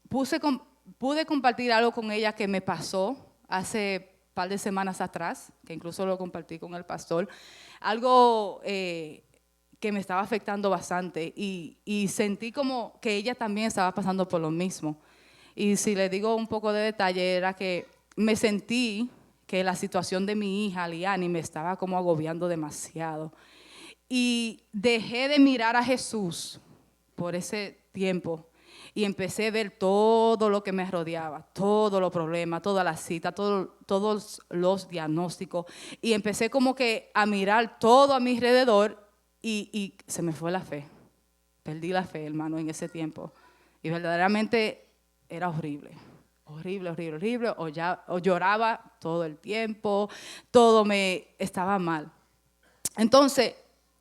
pude compartir algo con ella que me pasó hace un par de semanas atrás, que incluso lo compartí con el pastor, algo que me estaba afectando bastante y sentí como que ella también estaba pasando por lo mismo. Y si le digo un poco de detalle, era que me sentí que la situación de mi hija, Liani, me estaba como agobiando demasiado. Y dejé de mirar a Jesús por ese tiempo y empecé a ver todo lo que me rodeaba, todos los problemas, todas las citas, todos los diagnósticos. Y empecé como que a mirar todo a mi alrededor y se me fue la fe. Perdí la fe, hermano, en ese tiempo. Y verdaderamente era horrible. Horrible, horrible, horrible. O lloraba todo el tiempo, todo me estaba mal. Entonces,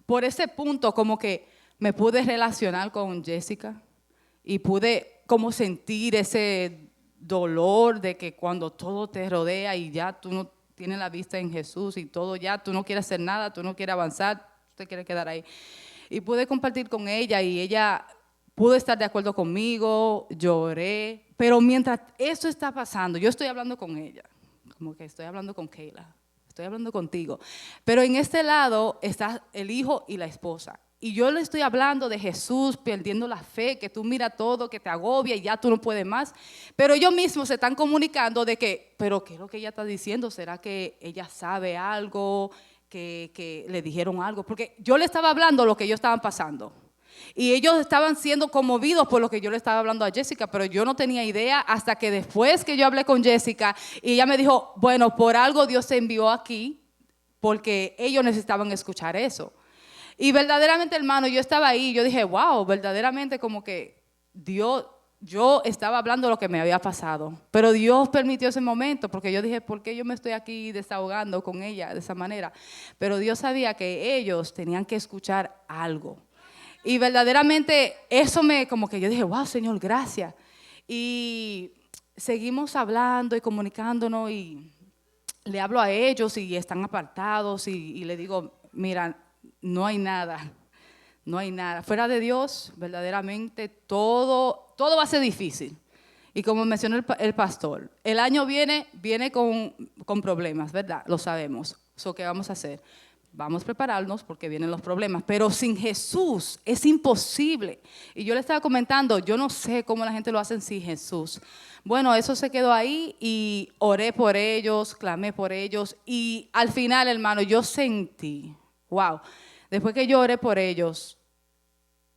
por ese punto como que me pude relacionar con Jessica y pude como sentir ese dolor de que cuando todo te rodea y ya tú no tienes la vista en Jesús y todo ya, tú no quieres hacer nada, tú no quieres avanzar, tú te quieres quedar ahí. Y pude compartir con ella y ella pudo estar de acuerdo conmigo, lloré, pero mientras eso está pasando, yo estoy hablando con ella, como que estoy hablando con Kayla. Estoy hablando contigo. Pero en este lado está el hijo y la esposa. Y yo le estoy hablando de Jesús perdiendo la fe, que tú mira todo, que te agobia y ya tú no puedes más. Pero ellos mismos se están comunicando de que, pero ¿qué es lo que ella está diciendo? ¿Será que ella sabe algo? Que le dijeron algo? Porque yo le estaba hablando lo que ellos estaban pasando. Y ellos estaban siendo conmovidos por lo que yo le estaba hablando a Jessica, pero yo no tenía idea hasta que después que yo hablé con Jessica y ella me dijo, bueno, por algo Dios te envió aquí, porque ellos necesitaban escuchar eso. Y verdaderamente, hermano, yo estaba ahí, yo dije, wow, verdaderamente como que Dios, yo estaba hablando lo que me había pasado, pero Dios permitió ese momento, porque yo dije, ¿por qué yo me estoy aquí desahogando con ella de esa manera? Pero Dios sabía que ellos tenían que escuchar algo. Y verdaderamente eso como que yo dije, wow, Señor, gracias. Y seguimos hablando y comunicándonos y le hablo a ellos y están apartados y le digo, mira, no hay nada, no hay nada. Fuera de Dios, verdaderamente todo va a ser difícil. Y como mencionó el pastor, el año viene con problemas, ¿verdad? Lo sabemos. ¿Qué vamos a hacer? Vamos a prepararnos porque vienen los problemas, pero sin Jesús es imposible. Y yo le estaba comentando, yo no sé cómo la gente lo hace sin Jesús. Bueno, eso se quedó ahí y oré por ellos, clamé por ellos y al final, hermano, yo sentí, wow, después que yo oré por ellos,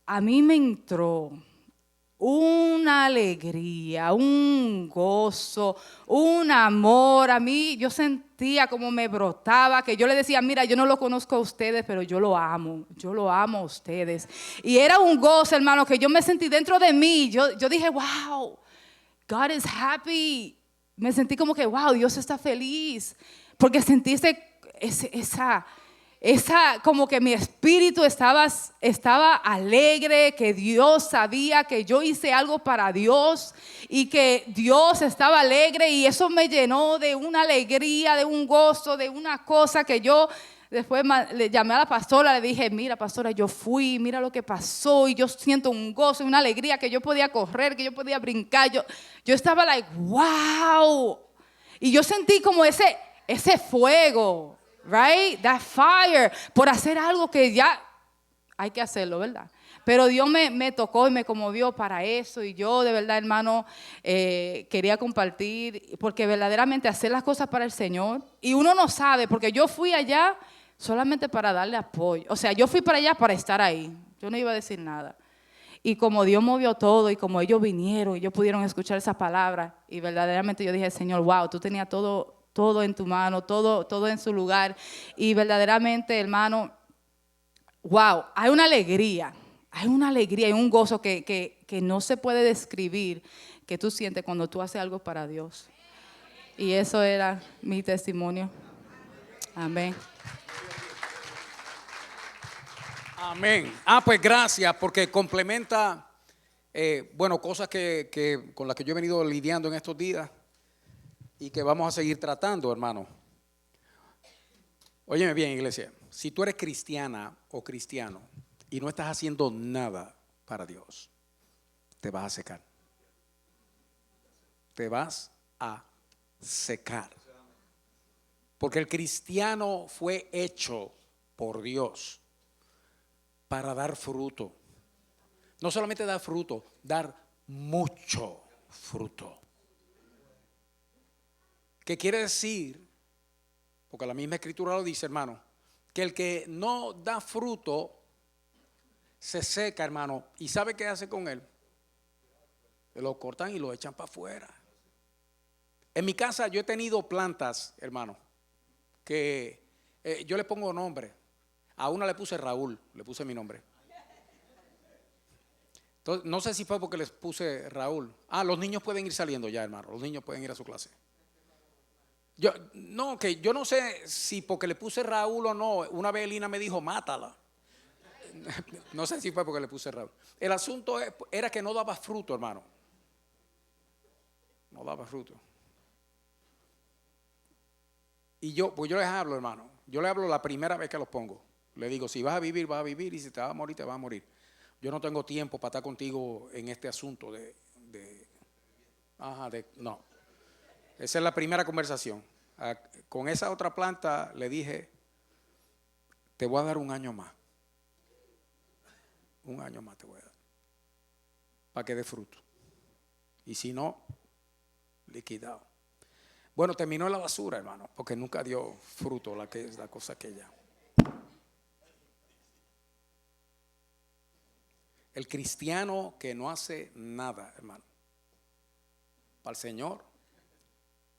a mí me entró una alegría, un gozo, un amor. A mí yo sentía como me brotaba, que yo le decía, mira, yo no lo conozco a ustedes, pero yo lo amo a ustedes. Y era un gozo, hermano, que yo me sentí dentro de mí. Yo dije, wow, God is happy. Me sentí como que, wow, Dios está feliz. Porque sentí esa como que mi espíritu estaba alegre, que Dios sabía que yo hice algo para Dios y que Dios estaba alegre y eso me llenó de una alegría, de un gozo, de una cosa que yo después le llamé a la pastora, le dije, mira pastora, yo fui, mira lo que pasó y yo siento un gozo y una alegría que yo podía correr, que yo podía brincar, yo estaba like, wow, y yo sentí como ese fuego. Right? That fire, por hacer algo que ya hay que hacerlo, ¿verdad? Pero Dios me tocó y me conmovió para eso y yo de verdad, hermano, quería compartir, porque verdaderamente hacer las cosas para el Señor, y uno no sabe, porque yo fui allá solamente para darle apoyo, o sea, yo fui para allá para estar ahí, yo no iba a decir nada. Y como Dios movió todo y como ellos vinieron y ellos pudieron escuchar esa palabra, y verdaderamente yo dije, Señor, wow, tú tenías todo en tu mano, todo en su lugar. Y verdaderamente, hermano, wow, hay una alegría y un gozo que no se puede describir que tú sientes cuando tú haces algo para Dios. Y eso era mi testimonio. Amén. Amén. Pues gracias porque complementa, bueno, cosas con las que yo he venido lidiando en estos días y que vamos a seguir tratando, hermano. Óyeme bien, iglesia, si tú eres cristiana o cristiano y no estás haciendo nada para Dios, te vas a secar. te vas a secar. Porque el cristiano fue hecho por Dios para dar fruto. No solamente dar fruto, dar mucho fruto. ¿Qué quiere decir? Porque la misma escritura lo dice, hermano, que el que no da fruto se seca, hermano. ¿Y sabe qué hace con él? Lo cortan y lo echan para afuera. En mi casa yo he tenido plantas, hermano, que yo le pongo nombre. A una le puse Raúl, le puse mi nombre. Entonces, no sé si fue porque les puse Raúl. Los niños pueden ir saliendo ya, hermano. Los niños pueden ir a su clase. Yo no sé si porque le puse Raúl o no. Una vez Elina me dijo, mátala. No sé si fue porque le puse Raúl. El asunto era que no daba fruto, hermano. No daba fruto. Y pues yo les hablo, hermano. Yo les hablo la primera vez que los pongo. Le digo, si vas a vivir, vas a vivir. Y si te vas a morir, te vas a morir. Yo no tengo tiempo para estar contigo en este asunto no. Esa es la primera conversación. Con esa otra planta le dije, te voy a dar un año más. Un año más te voy a dar. Para que dé fruto. Y si no, liquidado. Bueno, terminó en la basura, hermano, porque nunca dio fruto la cosa aquella. El cristiano que no hace nada, hermano, para el Señor,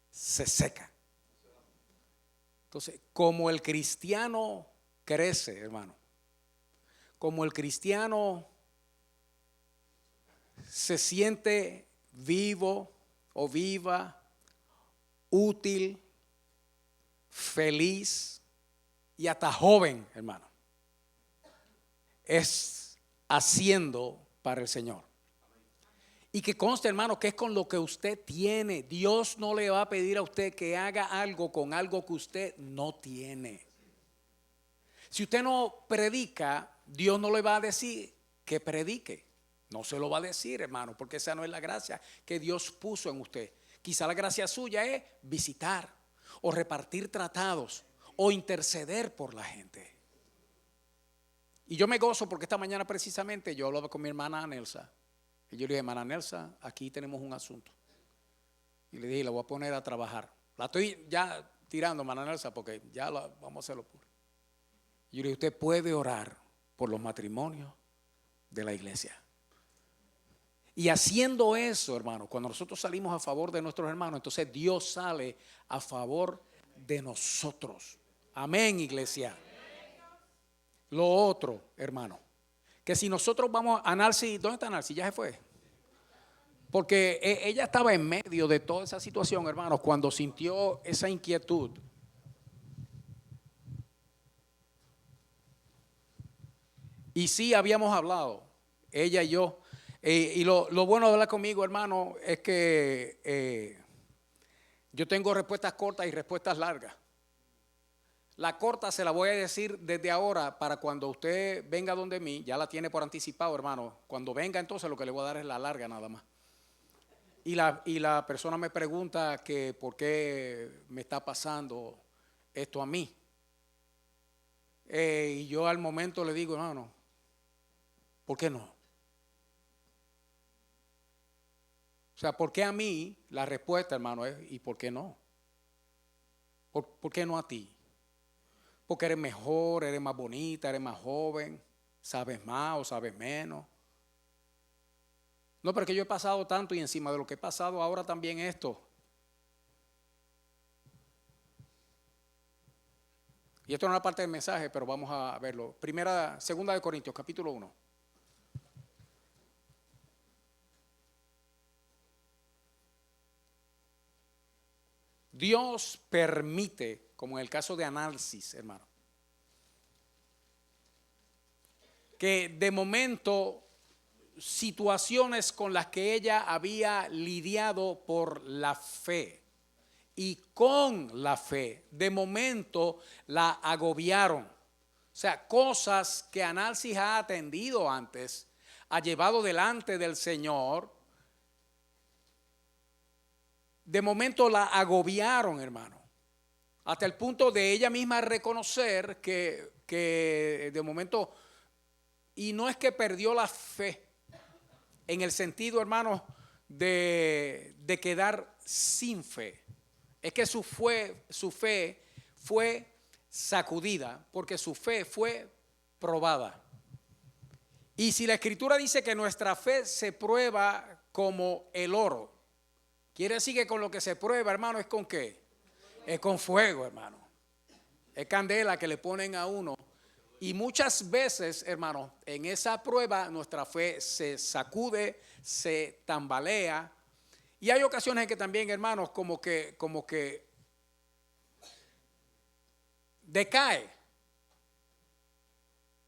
se seca. Entonces, como el cristiano crece, hermano, como el cristiano se siente vivo o viva, útil, feliz y hasta joven, hermano, es haciendo para el Señor. Y que conste, hermano, que es con lo que usted tiene. Dios no le va a pedir a usted que haga algo con algo que usted no tiene. Si usted no predica, Dios no le va a decir que predique. No se lo va a decir, hermano, porque esa no es la gracia que Dios puso en usted. Quizá la gracia suya es visitar o repartir tratados o interceder por la gente. Y yo me gozo porque esta mañana precisamente yo hablaba con mi hermana Nelsa. Y yo le dije, hermana Nelsa, aquí tenemos un asunto. Y le dije, la voy a poner a trabajar. La estoy ya tirando, hermana Nelsa, porque ya vamos a hacerlo puro. Y yo le dije, usted puede orar por los matrimonios de la iglesia. Y haciendo eso, hermano, cuando nosotros salimos a favor de nuestros hermanos, entonces Dios sale a favor de nosotros. Amén, iglesia. Lo otro, hermano, que si nosotros vamos a Nancy, ¿dónde está Nancy? Ya se fue. Porque ella estaba en medio de toda esa situación, hermanos, cuando sintió esa inquietud. Y sí habíamos hablado, ella y yo. Y lo bueno de hablar conmigo, hermano, es que yo tengo respuestas cortas y respuestas largas. La corta se la voy a decir desde ahora para cuando usted venga donde mí, ya la tiene por anticipado, hermano. Cuando venga entonces lo que le voy a dar es la larga nada más. Y la persona me pregunta que por qué me está pasando esto a mí. Y yo al momento le digo, hermano, ¿por qué no? O sea, ¿por qué a mí? La respuesta, hermano, es ¿y por qué no? ¿Por qué no a ti? Porque eres mejor, eres más bonita, eres más joven, sabes más o sabes menos. No, porque yo he pasado tanto y encima de lo que he pasado ahora también esto. Y esto no es una parte del mensaje, pero vamos a verlo. Segunda de Corintios, capítulo 1. Dios permite, como en el caso de Análisis, hermano, que de momento situaciones con las que ella había lidiado por la fe y con la fe, de momento la agobiaron. O sea, cosas que Análisis ha atendido antes, ha llevado delante del Señor, de momento la agobiaron, hermano. Hasta el punto de ella misma reconocer que de momento, y no es que perdió la fe, en el sentido, hermano, de quedar sin fe. Es que su fe fue sacudida porque su fe fue probada. Y si la Escritura dice que nuestra fe se prueba como el oro, quiere decir que con lo que se prueba, hermano, ¿es con qué? Es con fuego, hermano. Es candela que le ponen a uno. Y muchas veces, hermano, en esa prueba nuestra fe se sacude, se tambalea. Y hay ocasiones en que también, hermanos, como que decae.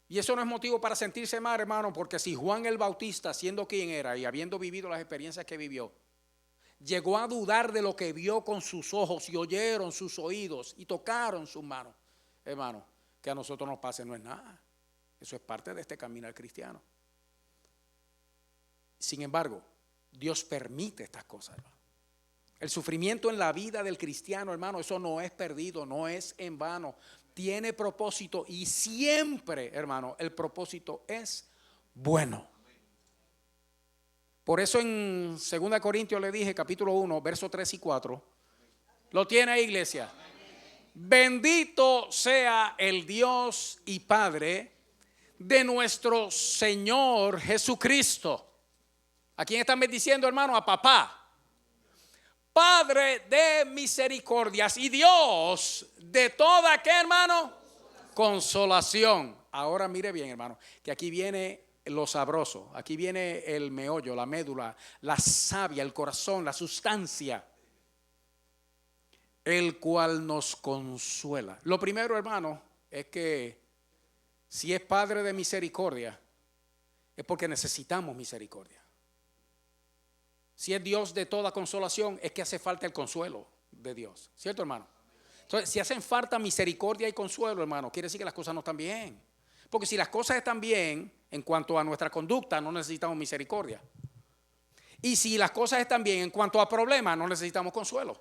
Y eso no es motivo para sentirse mal, hermano, porque si Juan el Bautista, siendo quien era y habiendo vivido las experiencias que vivió, llegó a dudar de lo que vio con sus ojos y oyeron sus oídos y tocaron sus manos, hermano, que a nosotros nos pase no es nada. Eso es parte de este caminar cristiano. Sin embargo, Dios permite estas cosas, hermano. El sufrimiento en la vida del cristiano, hermano, eso no es perdido, no es en vano. Tiene propósito y siempre, hermano, el propósito es bueno. Por eso en 2 Corintios le dije, capítulo 1, versos 3 y 4. ¿Lo tiene ahí, iglesia? Bendito sea el Dios y Padre de nuestro Señor Jesucristo. ¿A quién están bendiciendo, hermano? A papá. Padre de misericordias y Dios de toda, ¿qué, hermano? Consolación. Ahora mire bien, hermano, que aquí viene lo sabroso, aquí viene el meollo, la médula, la savia, el corazón, la sustancia, el cual nos consuela. Lo primero, hermano, es que si es Padre de misericordia, es porque necesitamos misericordia. Si es Dios de toda consolación, es que hace falta el consuelo de Dios. ¿Cierto, hermano? Entonces, si hacen falta misericordia y consuelo, hermano, quiere decir que las cosas no están bien. Porque si las cosas están bien en cuanto a nuestra conducta, no necesitamos misericordia. Y si las cosas están bien en cuanto a problemas, no necesitamos consuelo.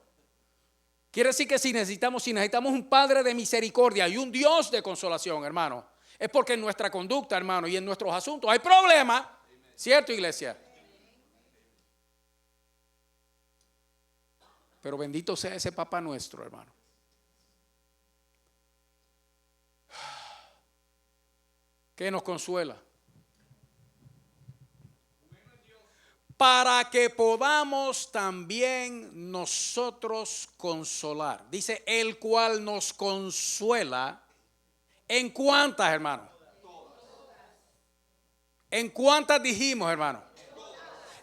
Quiere decir que si necesitamos un Padre de misericordia y un Dios de consolación, hermano, es porque en nuestra conducta, hermano, y en nuestros asuntos hay problemas. ¿Cierto, iglesia? Pero bendito sea ese papá nuestro, hermano. Que nos consuela. Para que podamos también nosotros consolar. Dice, el cual nos consuela. ¿En cuántas, hermano? ¿En cuántas dijimos, hermano?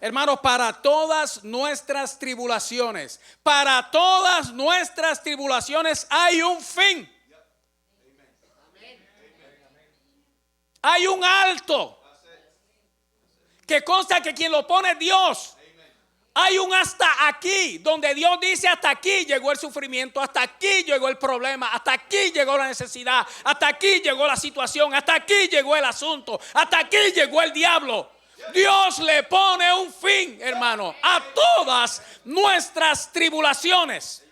Hermanos, para todas nuestras tribulaciones, para todas nuestras tribulaciones hay un fin. Hay un alto que consta que quien lo pone es Dios. Hay un hasta aquí, donde Dios dice hasta aquí llegó el sufrimiento, hasta aquí llegó el problema, hasta aquí llegó la necesidad, hasta aquí llegó la situación, hasta aquí llegó el asunto, hasta aquí llegó el diablo. Dios le pone un fin, hermano, a todas nuestras tribulaciones.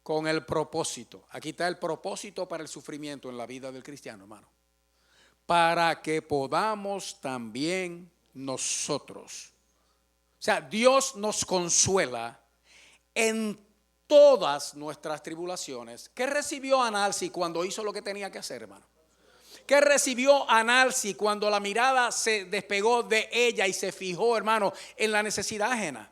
Con el propósito. Aquí está el propósito para el sufrimiento en la vida del cristiano, hermano. Para que podamos también nosotros. O sea, Dios nos consuela en todas nuestras tribulaciones. ¿Qué recibió Analsi cuando hizo lo que tenía que hacer, hermano? ¿Qué recibió Analsi cuando la mirada se despegó de ella y se fijó, hermano, en la necesidad ajena?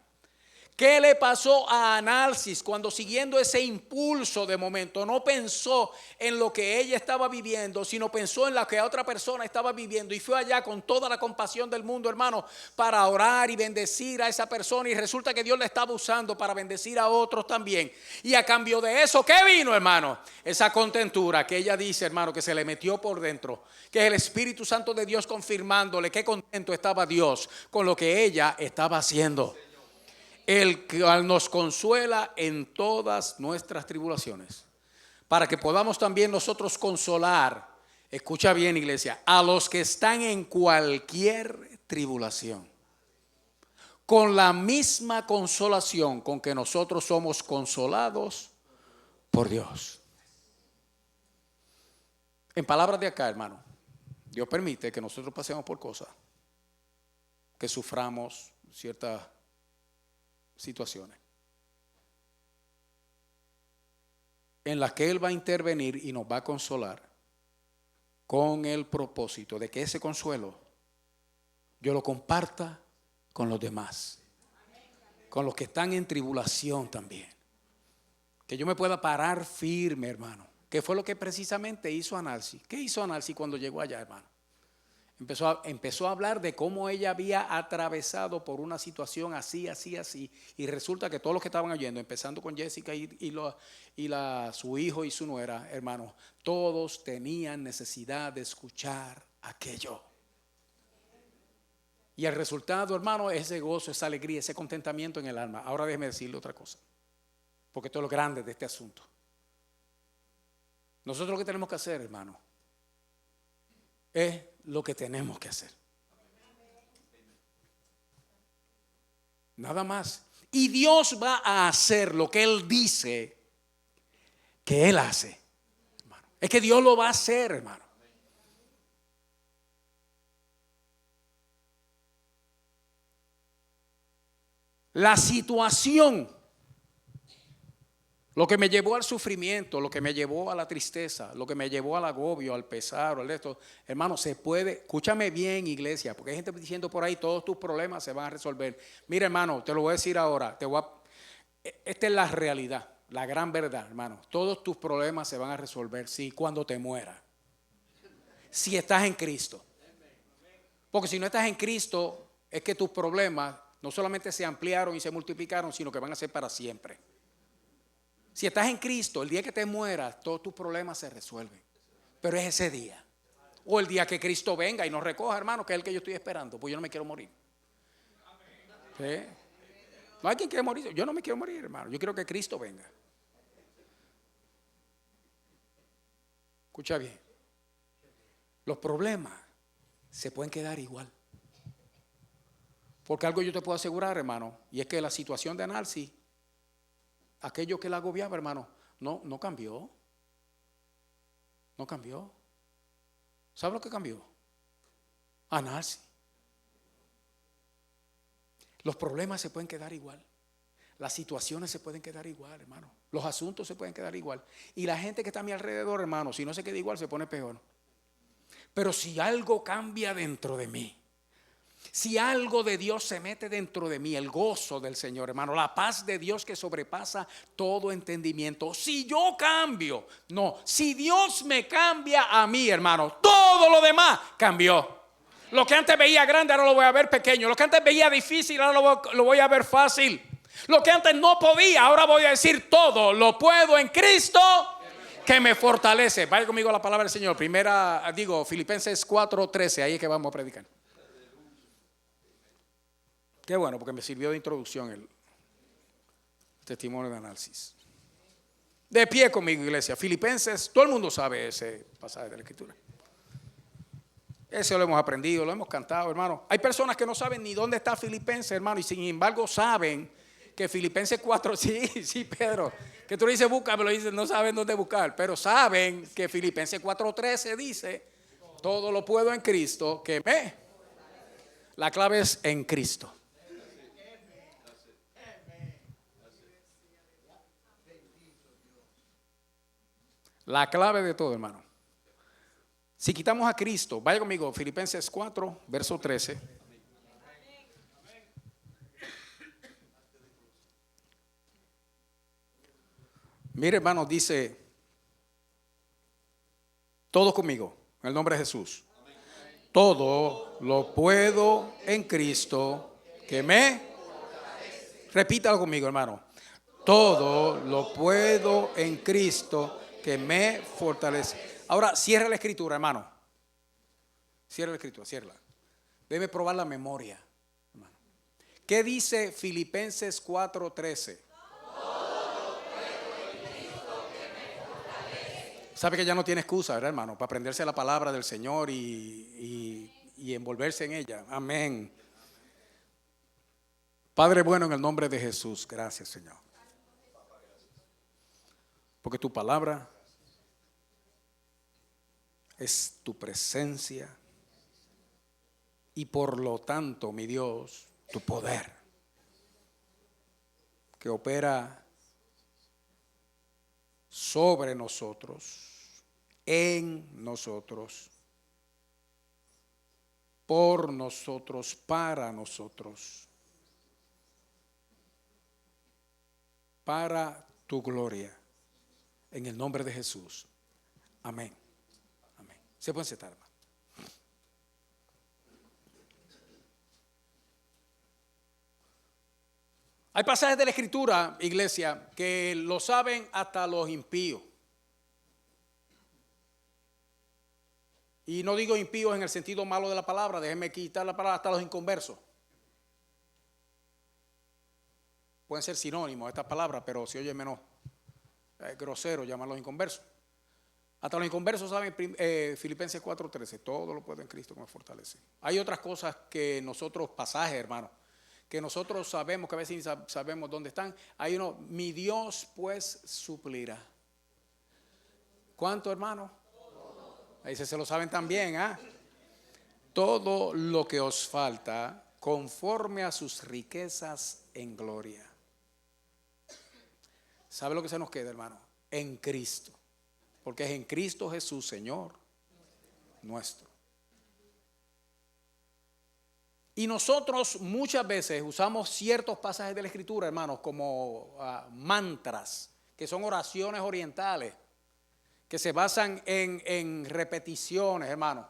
¿Qué le pasó a Analsis cuando, siguiendo ese impulso de momento, no pensó en lo que ella estaba viviendo, sino pensó en lo que otra persona estaba viviendo y fue allá con toda la compasión del mundo, hermano, para orar y bendecir a esa persona? Y resulta que Dios la estaba usando para bendecir a otros también. Y a cambio de eso, ¿qué vino, hermano? Esa contentura que ella dice, hermano, que se le metió por dentro, que es el Espíritu Santo de Dios confirmándole qué contento estaba Dios con lo que ella estaba haciendo. El cual nos consuela en todas nuestras tribulaciones, para que podamos también nosotros consolar, escucha bien, iglesia, a los que están en cualquier tribulación, con la misma consolación con que nosotros somos consolados por Dios. En palabras de acá, hermano, Dios permite que nosotros pasemos por cosas, que suframos ciertas situaciones en las que Él va a intervenir y nos va a consolar con el propósito de que ese consuelo yo lo comparta con los demás, con los que están en tribulación también. Que yo me pueda parar firme, hermano. Que fue lo que precisamente hizo Analcy. ¿Qué hizo Analcy cuando llegó allá, hermano? Empezó a hablar de cómo ella había atravesado por una situación así. Y resulta que todos los que estaban oyendo, empezando con Jessica su hijo y su nuera, hermano, todos tenían necesidad de escuchar aquello. Y el resultado, hermano, es ese gozo, esa alegría, ese contentamiento en el alma. Ahora déjeme decirle otra cosa, porque esto es lo grande de este asunto. Nosotros lo que tenemos que hacer, hermano, es lo que tenemos que hacer. Nada más. Y Dios va a hacer lo que Él dice que Él hace, hermano. Es que Dios lo va a hacer, hermano. La situación, lo que me llevó al sufrimiento, lo que me llevó a la tristeza, lo que me llevó al agobio, al pesar, al esto, hermano, se puede, escúchame bien, iglesia, porque hay gente diciendo por ahí, todos tus problemas se van a resolver. Mira, hermano, te lo voy a decir ahora, esta es la realidad, la gran verdad, hermano. Todos tus problemas se van a resolver, sí, cuando te mueras. Si estás en Cristo. Porque si no estás en Cristo, es que tus problemas no solamente se ampliaron y se multiplicaron, sino que van a ser para siempre. Si estás en Cristo, el día que te mueras, todos tus problemas se resuelven. Pero es ese día. O el día que Cristo venga y nos recoja, hermano, que es el que yo estoy esperando. Pues yo no me quiero morir. ¿Sí? No hay quien quiera morir. Yo no me quiero morir, hermano. Yo quiero que Cristo venga. Escucha bien. Los problemas se pueden quedar igual. Porque algo yo te puedo asegurar, hermano, y es que la situación de Analcy, aquello que la agobiaba, hermano, no cambió. No cambió. ¿Sabe lo que cambió? Analcy. Los problemas se pueden quedar igual. Las situaciones se pueden quedar igual, hermano. Los asuntos se pueden quedar igual. Y la gente que está a mi alrededor, hermano, si no se queda igual, se pone peor. Pero si algo cambia dentro de mí, si algo de Dios se mete dentro de mí, el gozo del Señor, hermano, la paz de Dios que sobrepasa todo entendimiento. Si yo cambio, si Dios me cambia a mí, hermano, todo lo demás cambió. Lo que antes veía grande, ahora lo voy a ver pequeño. Lo que antes veía difícil, ahora lo voy a ver fácil. Lo que antes no podía, ahora voy a decir todo lo puedo en Cristo que me fortalece. Vaya conmigo a la palabra del Señor. Filipenses 4:13, ahí es que vamos a predicar. Qué bueno, porque me sirvió de introducción el testimonio de Analcy. De pie conmigo, iglesia. Filipenses, todo el mundo sabe ese pasaje de la Escritura. Ese lo hemos aprendido, lo hemos cantado, hermano. Hay personas que no saben ni dónde está Filipenses, hermano, y sin embargo saben que Filipenses 4, sí, Pedro, que tú le dices busca, me lo dices, no saben dónde buscar, pero saben que Filipenses 4:13 dice, todo lo puedo en Cristo, que me. La clave es en Cristo. La clave de todo, hermano. Si quitamos a Cristo, vaya conmigo, Filipenses 4, verso 13. Mire, hermano, dice, todos conmigo, en el nombre de Jesús. Todo lo puedo en Cristo que me. Repítalo conmigo, hermano. Todo lo puedo en Cristo que me fortalece. Ahora, cierra la escritura, hermano. Cierra la escritura, ciérrala. Debe probar la memoria, hermano. ¿Qué dice Filipenses 4:13? Sabe que ya no tiene excusa, ¿verdad, hermano? Para aprenderse la palabra del Señor y envolverse en ella. Amén. Padre bueno, en el nombre de Jesús, gracias, Señor. Porque tu palabra es tu presencia y por lo tanto, mi Dios, tu poder que opera sobre nosotros, en nosotros, por nosotros, para nosotros, para tu gloria, en el nombre de Jesús. Amén. Amén. Se pueden sentar, hermano. Hay pasajes de la Escritura, iglesia, que lo saben hasta los impíos. Y no digo impíos en el sentido malo de la palabra, déjenme quitar la palabra, hasta los inconversos. Pueden ser sinónimos estas palabras, pero si oye menos grosero llamarlos inconversos. Hasta los inconversos saben Filipenses 4:13, todo lo puedo en Cristo que me fortalece. Hay otras cosas que nosotros, pasajes, hermano, que nosotros sabemos, que a veces sabemos dónde están. Hay uno, mi Dios pues suplirá. ¿Cuánto, hermano? Ahí se lo saben también, ¿ah? Todo lo que os falta conforme a sus riquezas en gloria. ¿Sabe lo que se nos queda, hermano? En Cristo. Porque es en Cristo Jesús, Señor nuestro. Y nosotros muchas veces usamos ciertos pasajes de la Escritura, hermanos, como mantras, que son oraciones orientales, que se basan en repeticiones, hermano.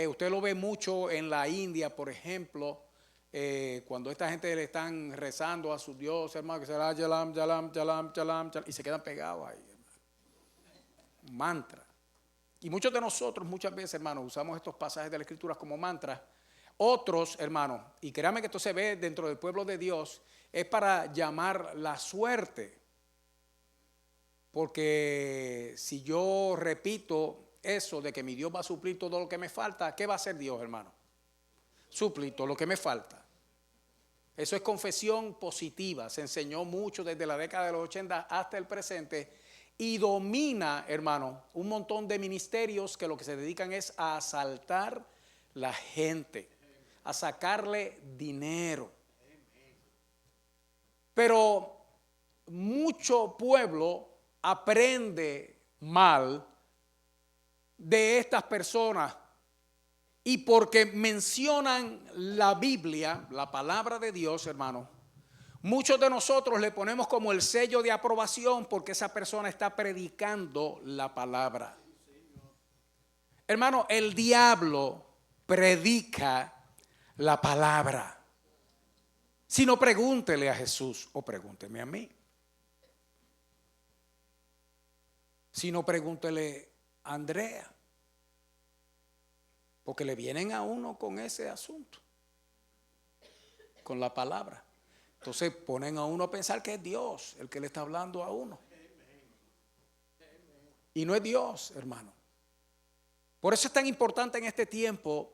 Usted lo ve mucho en la India, por ejemplo, cuando esta gente le están rezando a su Dios, hermano, que será yalam, yalam, yalam, yalam, yalam, y se quedan pegados ahí, hermano. Mantra. Y muchos de nosotros, muchas veces, hermano, usamos estos pasajes de la Escritura como mantras. Otros, hermanos, y créanme que esto se ve dentro del pueblo de Dios, es para llamar la suerte. Porque si yo repito eso de que mi Dios va a suplir todo lo que me falta, ¿qué va a hacer Dios, hermano? Suplir todo lo que me falta. Eso es confesión positiva. Se enseñó mucho desde la década de los 80 hasta el presente y domina, hermano, un montón de ministerios que lo que se dedican es a asaltar la gente, a sacarle dinero. Pero mucho pueblo aprende mal de estas personas y porque mencionan la Biblia, la palabra de Dios, hermano, muchos de nosotros le ponemos como el sello de aprobación porque esa persona está predicando la palabra. Hermano, el diablo predica la palabra. Si no, pregúntele a Jesús o pregúnteme a mí. Si no, pregúntele a Andrea. Porque le vienen a uno con ese asunto, con la palabra. Entonces ponen a uno a pensar que es Dios el que le está hablando a uno. Y no es Dios, hermano. Por eso es tan importante en este tiempo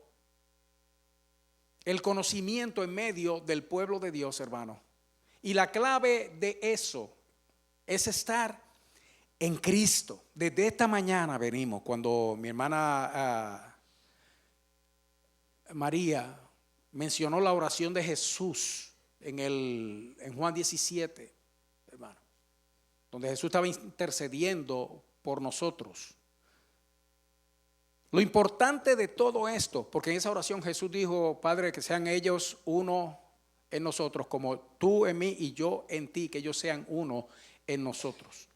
el conocimiento en medio del pueblo de Dios, hermano. Y la clave de eso es estar en Cristo. Desde esta mañana venimos, cuando mi hermana María mencionó la oración de Jesús en Juan 17, hermano, donde Jesús estaba intercediendo por nosotros. Lo importante de todo esto, porque en esa oración Jesús dijo, Padre, que sean ellos uno en nosotros, como tú en mí y yo en ti, que ellos sean uno en nosotros.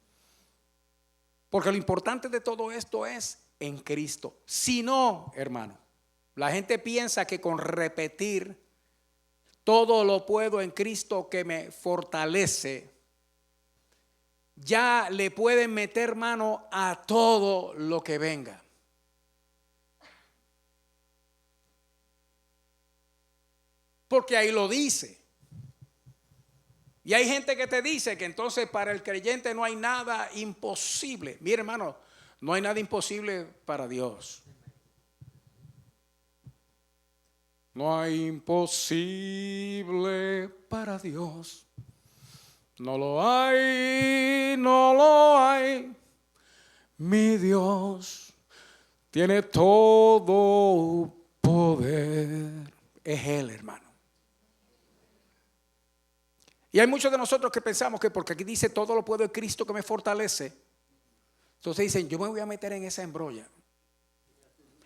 Porque lo importante de todo esto es en Cristo. Si no, hermano, la gente piensa que con repetir todo lo puedo en Cristo que me fortalece, ya le pueden meter mano a todo lo que venga. Porque ahí lo dice. Y hay gente que te dice que entonces para el creyente no hay nada imposible. Mire, hermano, no hay nada imposible para Dios. No hay imposible imposible para Dios. No lo hay, no lo hay. Mi Dios tiene todo poder. Es Él, hermano. Y hay muchos de nosotros que pensamos que porque aquí dice todo lo puedo en Cristo que me fortalece, entonces dicen, yo me voy a meter en esa embrolla.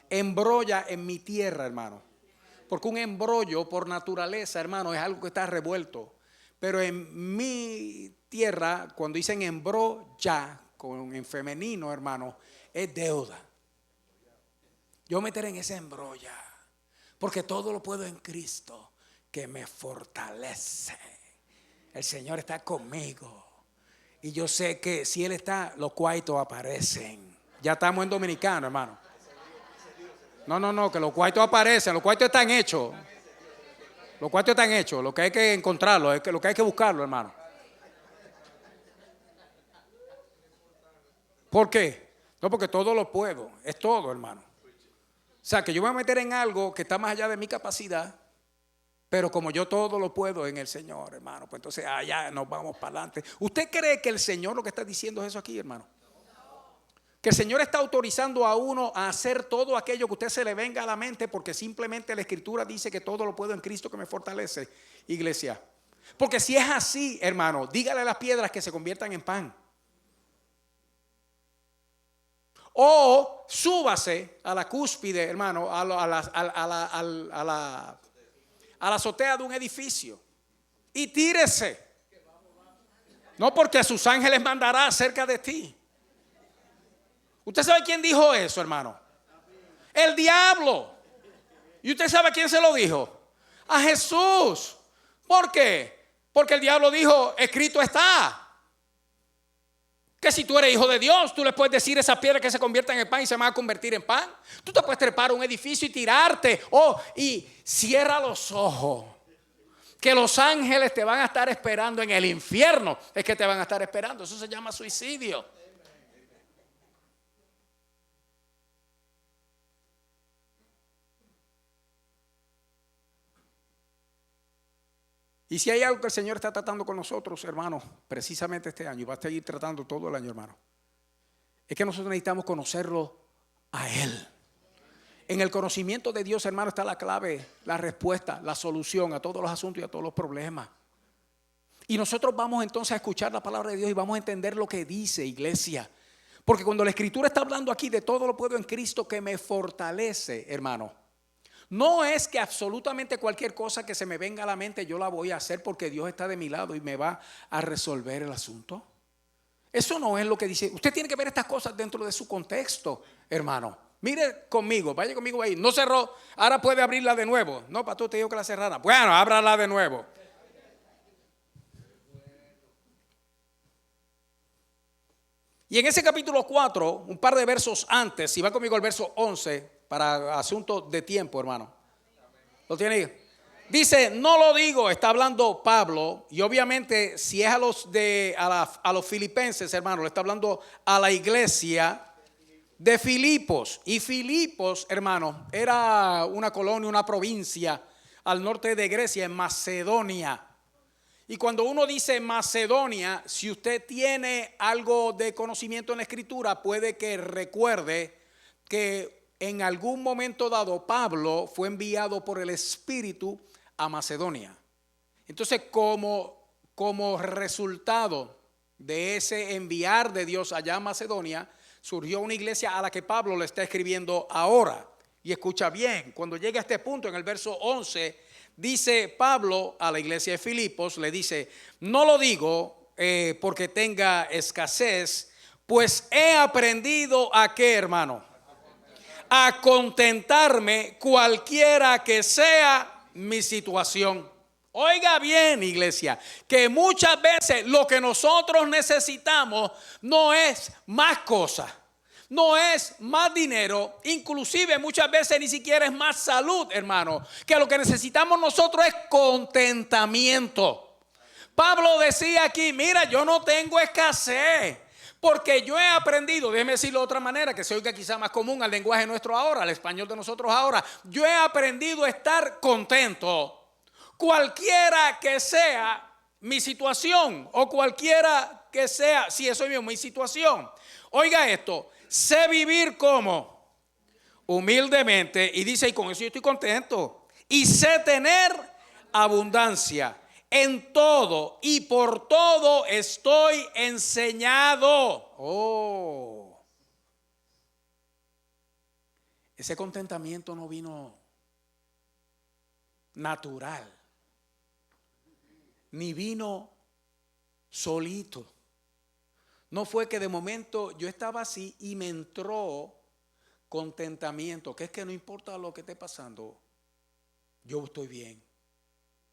Embrolla en mi tierra, hermano. Porque un embrollo por naturaleza, hermano, es algo que está revuelto. Pero en mi tierra, cuando dicen embrolla, en femenino, hermano, es deuda. Yo me meteré en esa embrolla. Porque todo lo puedo en Cristo que me fortalece. El Señor está conmigo. Y yo sé que si Él está, los cuartos aparecen. Ya estamos en dominicano, hermano. No, que los cuartos aparecen. Los cuartos están hechos. Los cuartos están hechos. Lo que hay que encontrarlo, lo que hay que buscarlo, hermano. ¿Por qué? No, porque todo lo puedo. Es todo, hermano. O sea, que yo me voy a meter en algo que está más allá de mi capacidad. Pero como yo todo lo puedo en el Señor, hermano, pues entonces allá nos vamos para adelante. ¿Usted cree que el Señor lo que está diciendo es eso aquí, hermano? Que el Señor está autorizando a uno a hacer todo aquello que a usted se le venga a la mente porque simplemente la Escritura dice que todo lo puedo en Cristo que me fortalece, iglesia. Porque si es así, hermano, dígale a las piedras que se conviertan en pan. O súbase a la cúspide, hermano, a la azotea de un edificio y tírese. No, porque sus ángeles mandará cerca de ti. ¿Usted sabe quién dijo eso, hermano? El diablo. ¿Y usted sabe quién se lo dijo? A Jesús. ¿Por qué? Porque el diablo dijo, escrito está. Que si tú eres hijo de Dios, tú le puedes decir a esas piedras que se conviertan en pan y se van a convertir en pan. Tú te puedes trepar a un edificio y tirarte. Y cierra los ojos. Que los ángeles te van a estar esperando en el infierno. Es que te van a estar esperando. Eso se llama suicidio. Y si hay algo que el Señor está tratando con nosotros, hermanos, precisamente este año, y va a seguir tratando todo el año, hermano, es que nosotros necesitamos conocerlo a Él. En el conocimiento de Dios, hermano, está la clave, la respuesta, la solución a todos los asuntos y a todos los problemas. Y nosotros vamos entonces a escuchar la palabra de Dios y vamos a entender lo que dice, iglesia. Porque cuando la Escritura está hablando aquí de todo lo puedo en Cristo que me fortalece, hermano, no es que absolutamente cualquier cosa que se me venga a la mente yo la voy a hacer porque Dios está de mi lado y me va a resolver el asunto. Eso no es lo que dice. Usted tiene que ver estas cosas dentro de su contexto, hermano. Mire conmigo, vaya conmigo ahí. No cerró, ahora puede abrirla de nuevo. No, pastor, te digo que la cerrara. Bueno, ábrala de nuevo. Y en ese capítulo 4, un par de versos antes, si va conmigo al verso 11, para asuntos de tiempo, hermano. ¿Lo tiene ahí? Dice, no lo digo, está hablando Pablo, y obviamente si es a los filipenses, hermano, le está hablando a la iglesia de Filipos. Y Filipos, hermano, era una colonia, una provincia al norte de Grecia, en Macedonia. Y cuando uno dice Macedonia, si usted tiene algo de conocimiento en la Escritura, puede que recuerde que en algún momento dado Pablo fue enviado por el Espíritu a Macedonia. Entonces, como resultado de ese enviar de Dios allá a Macedonia, surgió una iglesia a la que Pablo le está escribiendo ahora. Y escucha bien, cuando llega a este punto en el verso 11, dice Pablo a la iglesia de Filipos, le dice, no lo digo porque tenga escasez, pues he aprendido a qué, hermano, a contentarme cualquiera que sea mi situación. Oiga bien, iglesia, que muchas veces lo que nosotros necesitamos no es más cosas, no es más dinero, inclusive muchas veces ni siquiera es más salud, hermano, que lo que necesitamos nosotros es contentamiento. Pablo decía aquí, mira, yo no tengo escasez. Porque yo he aprendido, déjeme decirlo de otra manera, que se oiga quizá más común al lenguaje nuestro ahora, al español de nosotros ahora. Yo he aprendido a estar contento cualquiera que sea mi situación o cualquiera que sea, si eso es mi situación. Oiga esto, sé vivir como humildemente y dice, y con eso yo estoy contento. Y sé tener abundancia en todo y por todo estoy enseñado. Oh, ese contentamiento no vino natural, ni vino solito. No fue que de momento yo estaba así y me entró contentamiento, que es que no importa lo que esté pasando, yo estoy bien,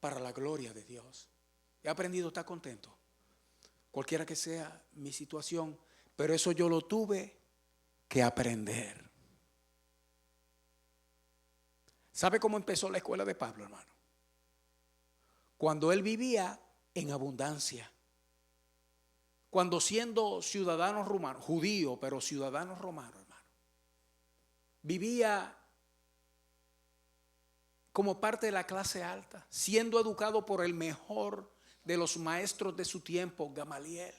para la gloria de Dios. He aprendido a estar contento, cualquiera que sea mi situación, pero eso yo lo tuve que aprender. ¿Sabe cómo empezó la escuela de Pablo, hermano? Cuando él vivía en abundancia. Cuando siendo ciudadano romano, judío, pero ciudadano romano, hermano, vivía como parte de la clase alta, siendo educado por el mejor de los maestros de su tiempo, Gamaliel.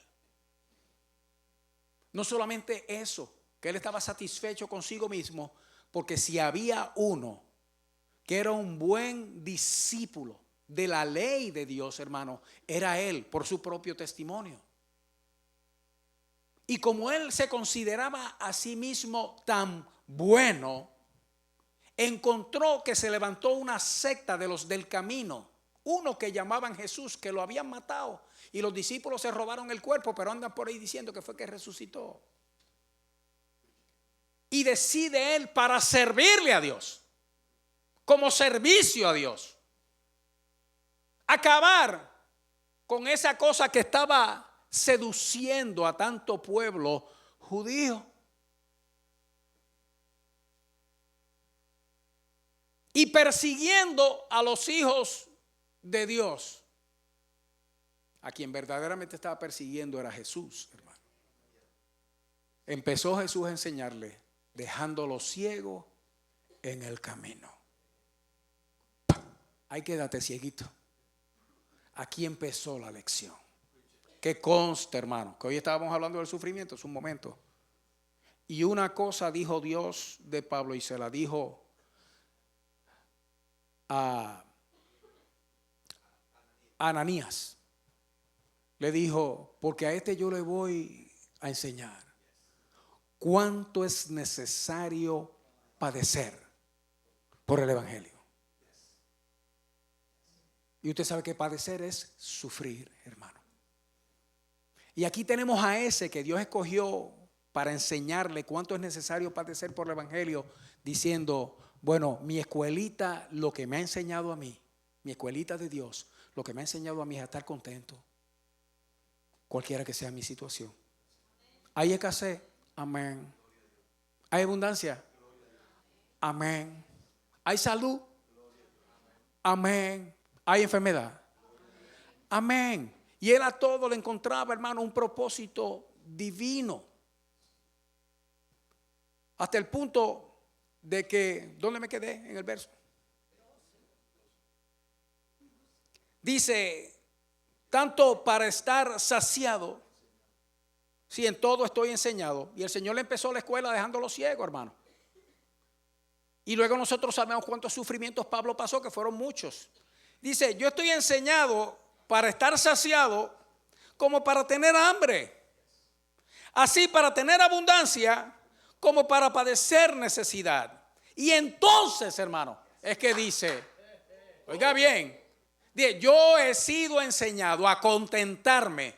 No solamente eso, que él estaba satisfecho consigo mismo, porque si había uno que era un buen discípulo de la ley de Dios, hermano, era él por su propio testimonio. Y como él se consideraba a sí mismo tan bueno, encontró que se levantó una secta de los del camino, uno que llamaban Jesús, que lo habían matado, y los discípulos se robaron el cuerpo, pero andan por ahí diciendo que fue que resucitó. Y decide él, para servirle a Dios, como servicio a Dios, acabar con esa cosa que estaba seduciendo a tanto pueblo judío. Y persiguiendo a los hijos de Dios. A quien verdaderamente estaba persiguiendo era Jesús, hermano. Empezó Jesús a enseñarle, dejándolo ciego en el camino. Ahí quédate cieguito. Aquí empezó la lección. Que conste, hermano, que hoy estábamos hablando del sufrimiento, es un momento. Y una cosa dijo Dios de Pablo y se la dijo a Ananías. Le dijo, porque a este yo le voy a enseñar cuánto es necesario padecer por el evangelio. Y usted sabe que padecer es sufrir, hermano. Y aquí tenemos a ese que Dios escogió para enseñarle cuánto es necesario padecer por el evangelio, diciendo, bueno, mi escuelita, lo que me ha enseñado a mí, mi escuelita de Dios, lo que me ha enseñado a mí es a estar contento, cualquiera que sea mi situación. ¿Hay escasez? Amén. ¿Hay abundancia? Amén. ¿Hay salud? Amén. ¿Hay enfermedad? Amén. Y él a todo le encontraba, hermano, un propósito divino. Hasta el punto de que, ¿dónde me quedé en el verso? Dice, tanto para estar saciado, si en todo estoy enseñado. Y el Señor le empezó la escuela dejándolo ciego, hermano. Y luego nosotros sabemos cuántos sufrimientos Pablo pasó, que fueron muchos. Dice, yo estoy enseñado para estar saciado como para tener hambre. Así para tener abundancia como para padecer necesidad. Y entonces, hermano, es que dice, oiga bien, yo he sido enseñado a contentarme,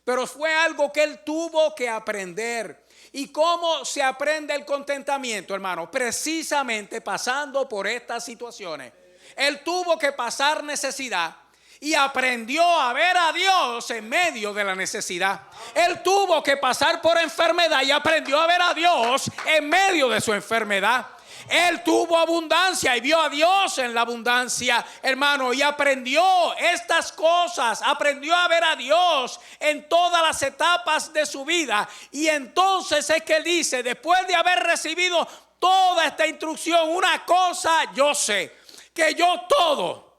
pero fue algo que él tuvo que aprender. ¿Y cómo se aprende el contentamiento, hermano? Precisamente pasando por estas situaciones. Él tuvo que pasar necesidad y aprendió a ver a Dios en medio de la necesidad. Él tuvo que pasar por enfermedad y aprendió a ver a Dios en medio de su enfermedad. Él tuvo abundancia y vio a Dios en la abundancia, hermano, y aprendió estas cosas, aprendió a ver a Dios en todas las etapas de su vida. Y entonces es que él dice, después de haber recibido toda esta instrucción, una cosa yo sé, que yo todo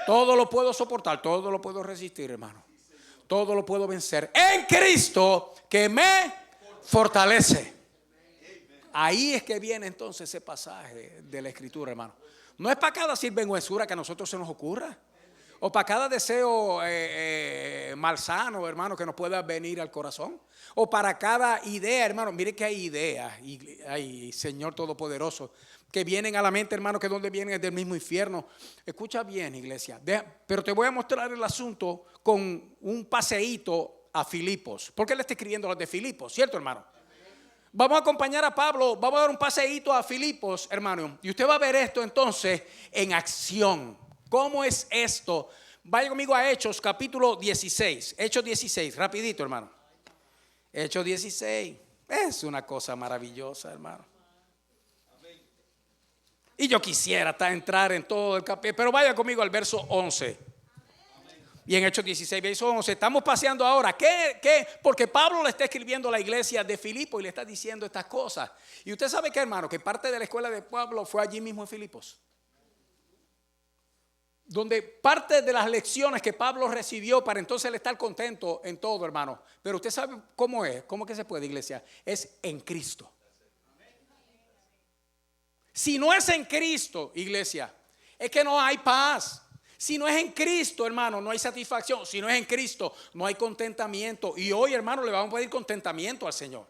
Todo lo puedo soportar, todo lo puedo resistir, hermano. Todo lo puedo vencer en Cristo que me fortalece. Ahí es que viene entonces ese pasaje de la Escritura, hermano. No es para cada sinvergüenzura que a nosotros se nos ocurra, o para cada deseo malsano, hermano, que nos pueda venir al corazón, o para cada idea, hermano. Mire que hay ideas, hay Señor Todopoderoso, que vienen a la mente, hermano, que donde vienen es del mismo infierno. Escucha bien, iglesia, pero te voy a mostrar el asunto con un paseíto a Filipos, porque él está escribiendo los de Filipos, ¿cierto, hermano? Vamos a acompañar a Pablo, vamos a dar un paseíto a Filipos, hermano, y usted va a ver esto entonces en acción. ¿Cómo es esto? Vaya conmigo a Hechos capítulo 16, Hechos 16, rapidito, hermano. Hechos 16, es una cosa maravillosa, hermano. Y yo quisiera entrar en todo el capítulo, pero vaya conmigo al verso 11. Y en Hechos 16, verso 11, estamos paseando ahora. ¿Qué? Porque Pablo le está escribiendo a la iglesia de Filipos y le está diciendo estas cosas. Y usted sabe que, hermano, que parte de la escuela de Pablo fue allí mismo en Filipos, donde parte de las lecciones que Pablo recibió para entonces él estar contento en todo, hermano. Pero usted sabe cómo es, cómo que se puede, iglesia, es en Cristo. Si no es en Cristo, iglesia, es que no hay paz. Si no es en Cristo, hermano, no hay satisfacción. Si no es en Cristo, no hay contentamiento. Y hoy, hermano, le vamos a pedir contentamiento al Señor.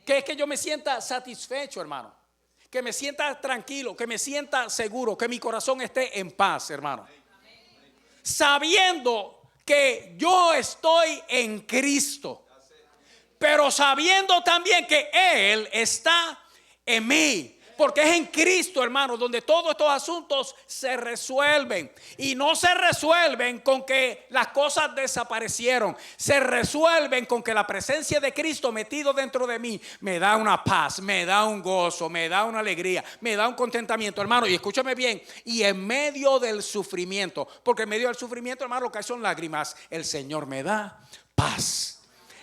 Que es que yo me sienta satisfecho, hermano. Que me sienta tranquilo, que me sienta seguro, que mi corazón esté en paz, hermano. Sabiendo que yo estoy en Cristo, pero sabiendo también que Él está en mí. Porque es en Cristo, hermano, donde todos estos asuntos se resuelven. Y no se resuelven con que las cosas desaparecieron. Se resuelven con que la presencia de Cristo metido dentro de mí me da una paz, me da un gozo, me da una alegría, me da un contentamiento, hermano. Y escúchame bien, y en medio del sufrimiento, porque en medio del sufrimiento, hermano, lo que hay son lágrimas, el Señor me da paz.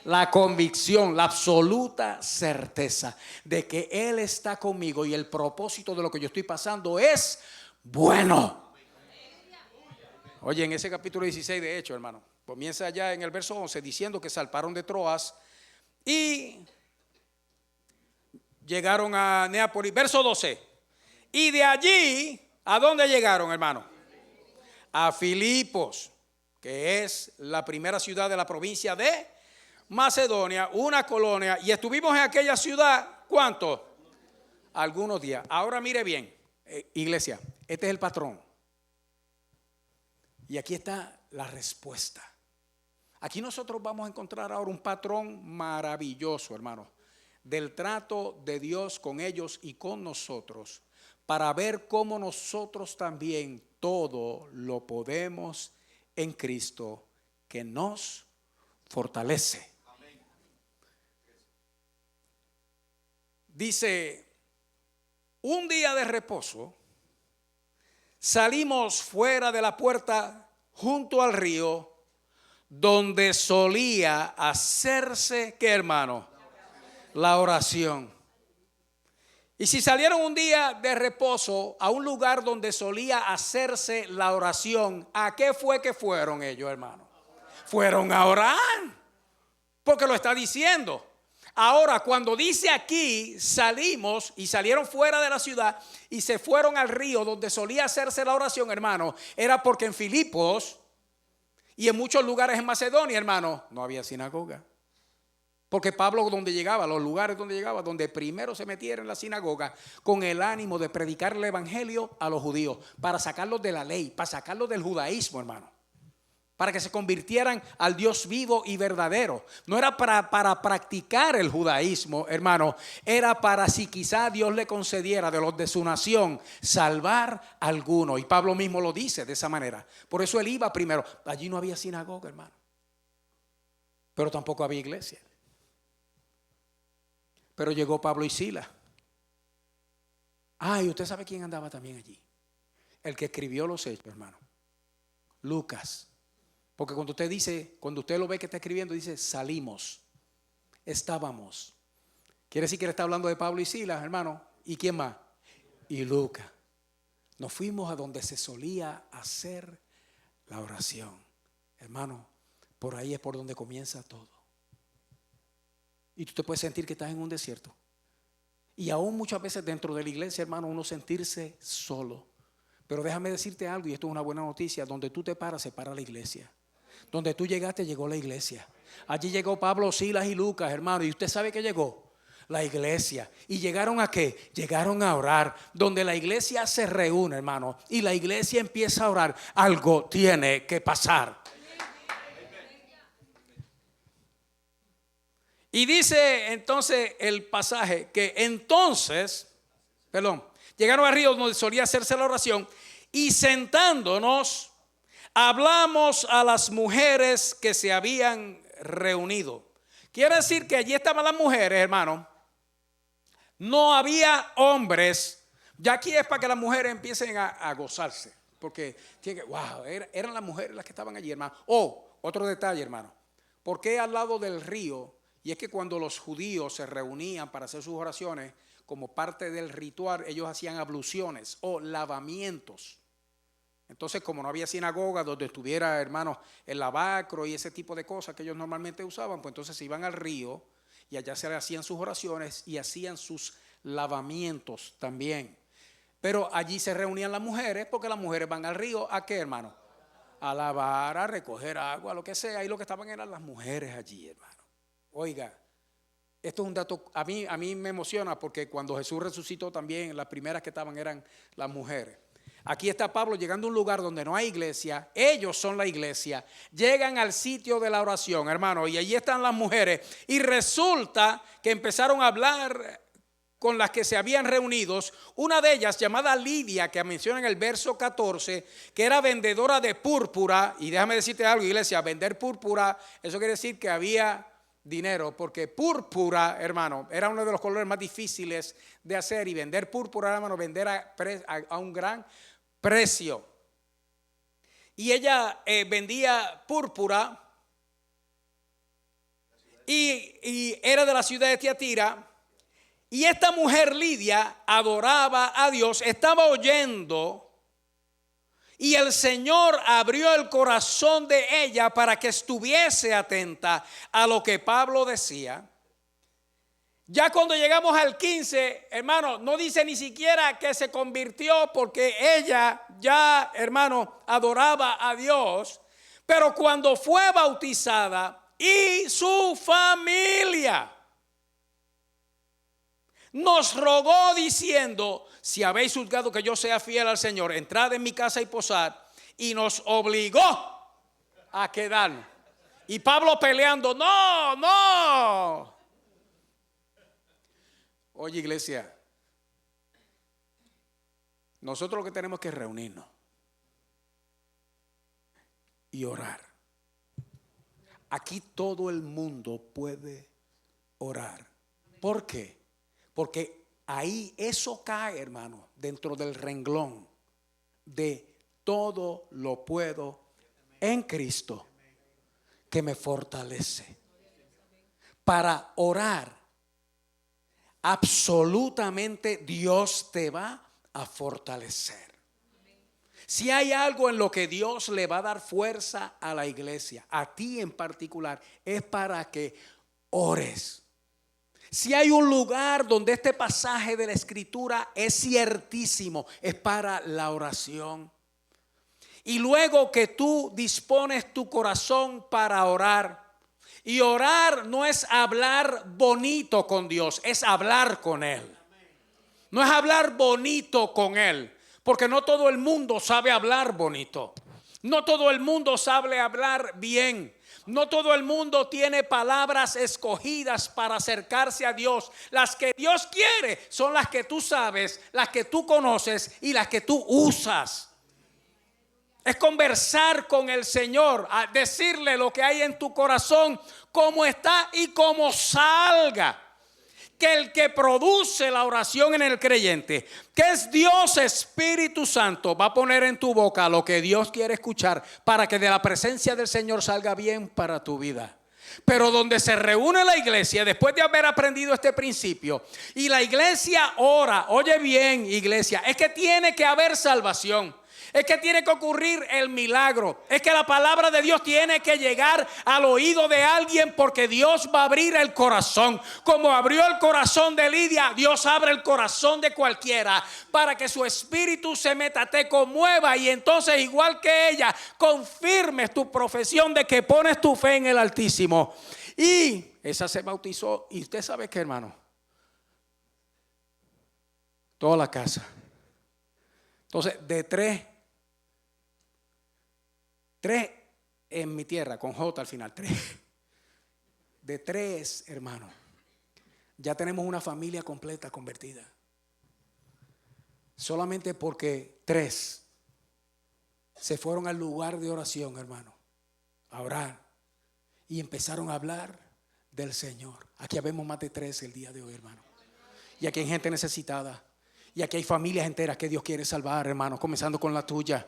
La convicción, la absoluta certeza de que Él está conmigo y el propósito de lo que yo estoy pasando es bueno. Oye, en ese capítulo 16 de Hechos, hermano, comienza allá en el verso 11 diciendo que salparon de Troas y llegaron a Neápolis. Verso 12. Y de allí, ¿a dónde llegaron, hermano? A Filipos, que es la primera ciudad de la provincia de Macedonia, una colonia, y estuvimos en aquella ciudad, ¿cuánto? Algunos días. Ahora mire bien, iglesia, este es el patrón. Y aquí está la respuesta. Aquí nosotros vamos a encontrar ahora un patrón maravilloso, hermano, del trato de Dios con ellos y con nosotros, para ver cómo nosotros también todo lo podemos en Cristo que nos fortalece. Dice, un día de reposo, salimos fuera de la puerta junto al río, donde solía hacerse, ¿qué, hermano? La oración. Y si salieron un día de reposo a un lugar donde solía hacerse la oración, ¿a qué fue que fueron ellos, hermano? Fueron a orar, porque lo está diciendo. Ahora, cuando dice aquí, salimos y salieron fuera de la ciudad y se fueron al río donde solía hacerse la oración, hermano, era porque en Filipos y en muchos lugares en Macedonia, hermano, no había sinagoga. Porque Pablo donde llegaba, los lugares donde llegaba, donde primero se metiera en la sinagoga con el ánimo de predicar el evangelio a los judíos, para sacarlos de la ley, para sacarlos del judaísmo, hermano. Para que se convirtieran al Dios vivo y verdadero. No era para practicar el judaísmo, hermano. Era para, si quizá Dios le concediera de los de su nación, salvar a alguno. Y Pablo mismo lo dice de esa manera. Por eso él iba primero. Allí no había sinagoga, hermano. Pero tampoco había iglesia. Pero llegó Pablo y Silas. Y usted sabe quién andaba también allí. El que escribió los hechos, hermano. Lucas. Porque cuando usted lo ve que está escribiendo, dice salimos, estábamos. Quiere decir que él está hablando de Pablo y Silas, hermano. ¿Y quién más? Y Lucas. Nos fuimos a donde se solía hacer la oración. Hermano, por ahí es por donde comienza todo. Y tú te puedes sentir que estás en un desierto. Y aún muchas veces dentro de la iglesia, hermano, uno sentirse solo. Pero déjame decirte algo, y esto es una buena noticia: donde tú te paras, se para la iglesia. Donde tú llegaste, llegó la iglesia. Allí llegó Pablo, Silas y Lucas, hermano. ¿Y usted sabe qué llegó? La iglesia. ¿Y llegaron a qué? Llegaron a orar. Donde la iglesia se reúne, hermano, y la iglesia empieza a orar, algo tiene que pasar. Y dice entonces el pasaje que llegaron al río donde solía hacerse la oración, y sentándonos hablamos a las mujeres que se habían reunido. Quiere decir que allí estaban las mujeres, hermano. No había hombres. Ya aquí es para que las mujeres empiecen a gozarse, porque wow, eran las mujeres las que estaban allí, hermano. Otro detalle, hermano. ¿Por qué al lado del río? Y es que cuando los judíos se reunían para hacer sus oraciones, como parte del ritual, ellos hacían abluciones o lavamientos. Entonces, como no había sinagoga donde estuviera, hermanos, el lavacro y ese tipo de cosas que ellos normalmente usaban, pues entonces se iban al río y allá se hacían sus oraciones y hacían sus lavamientos también. Pero allí se reunían las mujeres, porque las mujeres van al río, ¿a qué, hermano? A lavar, a recoger agua, lo que sea. Y lo que estaban eran las mujeres allí, hermano. Oiga, esto es un dato, a mí me emociona, porque cuando Jesús resucitó también, las primeras que estaban eran las mujeres. Aquí está Pablo llegando a un lugar donde no hay iglesia. Ellos son la iglesia. Llegan al sitio de la oración, hermano, y allí están las mujeres. Y resulta que empezaron a hablar con las que se habían reunido. Una de ellas, llamada Lidia, que menciona en el verso 14, que era vendedora de púrpura. Y déjame decirte algo, iglesia: vender púrpura, eso quiere decir que había dinero, porque púrpura, hermano, era uno de los colores más difíciles de hacer. Y vender púrpura, hermano, vender a un gran precio. Y ella vendía púrpura y era de la ciudad de Tiatira. Y esta mujer Lidia adoraba a Dios, estaba oyendo, y el Señor abrió el corazón de ella para que estuviese atenta a lo que Pablo decía. Ya cuando llegamos al 15, hermano, no dice ni siquiera que se convirtió, porque ella ya, hermano, adoraba a Dios. Pero cuando fue bautizada y su familia, nos rogó diciendo: si habéis juzgado que yo sea fiel al Señor, entrad en mi casa y posad. Y nos obligó a quedarnos. Y Pablo peleando: no. Oye, iglesia, nosotros lo que tenemos que reunirnos y orar. Aquí todo el mundo puede orar. ¿Por qué? Porque ahí eso cae, hermano, dentro del renglón de todo lo puedo en Cristo que me fortalece. Para orar, absolutamente Dios te va a fortalecer. Si hay algo en lo que Dios le va a dar fuerza a la iglesia, a ti en particular, es para que ores. Si hay un lugar donde este pasaje de la Escritura es ciertísimo, es para la oración. Y luego que tú dispones tu corazón para orar, y orar no es hablar bonito con Dios, es hablar con Él. No es hablar bonito con Él, porque no todo el mundo sabe hablar bonito. No todo el mundo sabe hablar bien. No todo el mundo tiene palabras escogidas para acercarse a Dios. Las que Dios quiere son las que tú sabes, las que tú conoces y las que tú usas. Es conversar con el Señor, a decirle lo que hay en tu corazón, cómo está y cómo salga. Que el que produce la oración en el creyente, que es Dios Espíritu Santo, va a poner en tu boca lo que Dios quiere escuchar, para que de la presencia del Señor salga bien para tu vida. Pero donde se reúne la iglesia, después de haber aprendido este principio, y la iglesia ora, oye bien, iglesia, es que tiene que haber salvación. Es que tiene que ocurrir el milagro. Es que la palabra de Dios tiene que llegar al oído de alguien, porque Dios va a abrir el corazón. Como abrió el corazón de Lidia, Dios abre el corazón de cualquiera para que su espíritu se meta, te conmueva, y entonces, igual que ella, confirmes tu profesión de que pones tu fe en el Altísimo. Y esa se bautizó. Y usted sabe qué, hermano, toda la casa. Entonces, de tres en mi tierra, con J al final, de tres, hermanos, ya tenemos una familia completa convertida. Solamente porque tres se fueron al lugar de oración, hermano, a orar, y empezaron a hablar del Señor. Aquí habemos más de tres el día de hoy, hermano. Y aquí hay gente necesitada. Y aquí hay familias enteras que Dios quiere salvar, hermano, comenzando con la tuya.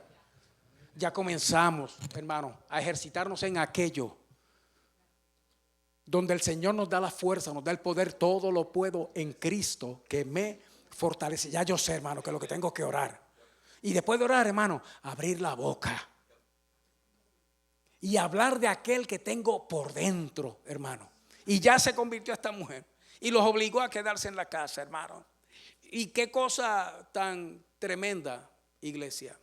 Ya comenzamos, hermano, a ejercitarnos en aquello donde el Señor nos da la fuerza, nos da el poder. Todo lo puedo en Cristo que me fortalece. Ya yo sé, hermano, que es lo que tengo que orar. Y después de orar, hermano, abrir la boca y hablar de aquel que tengo por dentro, hermano. Y ya se convirtió esta mujer y los obligó a quedarse en la casa, hermano. Y qué cosa tan tremenda, iglesia.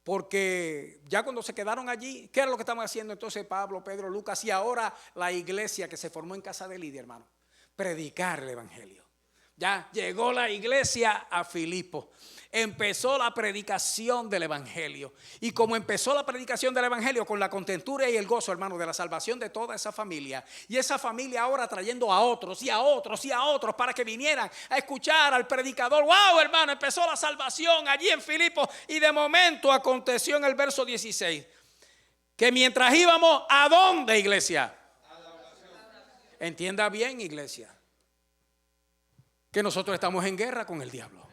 Porque ya cuando se quedaron allí, ¿qué era lo que estaban haciendo entonces Pablo, Pedro, Lucas y ahora la iglesia que se formó en casa de Lidia, hermano? Predicar el evangelio. Ya llegó la iglesia a Filipo. Empezó la predicación del evangelio. Y como empezó la predicación del evangelio con la contentura y el gozo, hermano, de la salvación de toda esa familia. Y esa familia ahora trayendo a otros y a otros y a otros para que vinieran a escuchar al predicador. ¡Wow, hermano! Empezó la salvación allí en Filipo. Y de momento aconteció en el verso 16 que mientras íbamos, ¿a dónde, iglesia? Entienda bien, iglesia, que nosotros estamos en guerra con el diablo.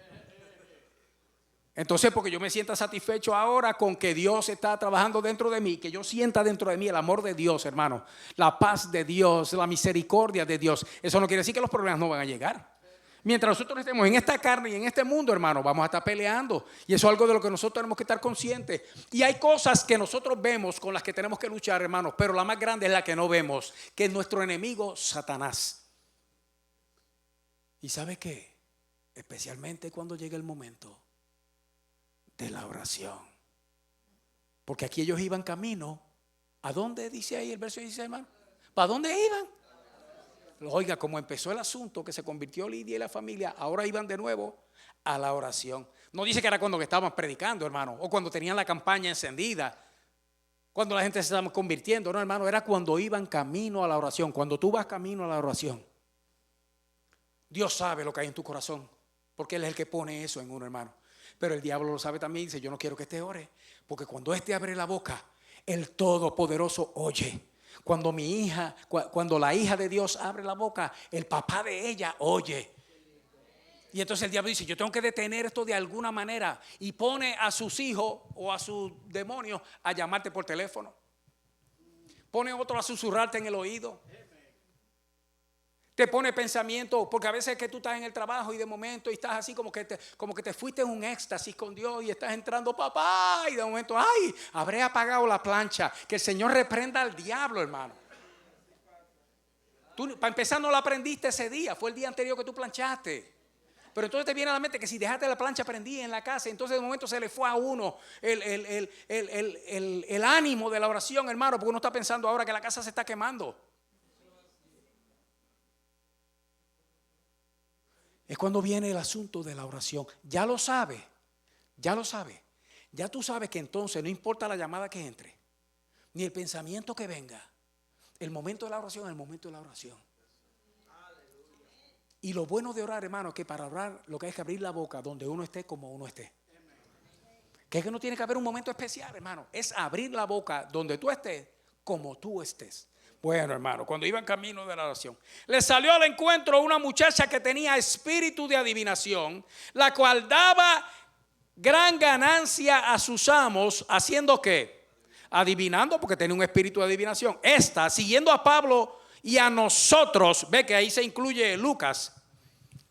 Entonces, porque yo me sienta satisfecho ahora con que Dios está trabajando dentro de mí, que yo sienta dentro de mí el amor de Dios, hermano, la paz de Dios, la misericordia de Dios, eso no quiere decir que los problemas no van a llegar. Mientras nosotros estemos en esta carne y en este mundo, hermano, vamos a estar peleando. Y eso es algo de lo que nosotros tenemos que estar conscientes. Y hay cosas que nosotros vemos con las que tenemos que luchar, hermanos, pero la más grande es la que no vemos, que es nuestro enemigo, Satanás. ¿Y sabe qué? Especialmente cuando llega el momento de la oración. Porque aquí ellos iban camino. ¿A dónde dice ahí el verso 16, hermano? ¿Para dónde iban? Oiga, como empezó el asunto, que se convirtió Lidia y la familia, ahora iban de nuevo a la oración. No dice que era cuando que estaban predicando, hermano, o cuando tenían la campaña encendida, cuando la gente se estaba convirtiendo. No, hermano, era cuando iban camino a la oración. Cuando tú vas camino a la oración, Dios sabe lo que hay en tu corazón, porque Él es el que pone eso en uno, hermano. Pero el diablo lo sabe también y dice: yo no quiero que este ore, porque cuando este abre la boca, el Todopoderoso oye. Cuando cuando la hija de Dios abre la boca, el papá de ella oye. Y entonces el diablo dice: yo tengo que detener esto de alguna manera, y pone a sus hijos o a sus demonios a llamarte por teléfono. Pone otro a susurrarte en el oído. Te pone pensamiento, porque a veces que tú estás en el trabajo y de momento y estás así como que te fuiste en un éxtasis con Dios y estás entrando, papá, y de momento, ay, habré apagado la plancha. Que el Señor reprenda al diablo, hermano. Tú, para empezar, no la aprendiste ese día, fue el día anterior que tú planchaste. Pero entonces te viene a la mente que si dejaste la plancha prendida en la casa, entonces de momento se le fue a uno el ánimo de la oración, hermano, porque uno está pensando ahora que la casa se está quemando. Es cuando viene el asunto de la oración. Ya lo sabe, ya lo sabe. Ya tú sabes que entonces no importa la llamada que entre, ni el pensamiento que venga. El momento de la oración es el momento de la oración. Y lo bueno de orar, hermano, es que para orar lo que hay que abrir la boca donde uno esté, como uno esté. Que es que no tiene que haber un momento especial, hermano. Es abrir la boca donde tú estés, como tú estés. Bueno, hermano, cuando iban camino de la oración, le salió al encuentro una muchacha que tenía espíritu de adivinación, la cual daba gran ganancia a sus amos, haciendo ¿qué? adivinando porque tenía un espíritu de adivinación. Esta, siguiendo a Pablo y a nosotros, ve que ahí se incluye Lucas,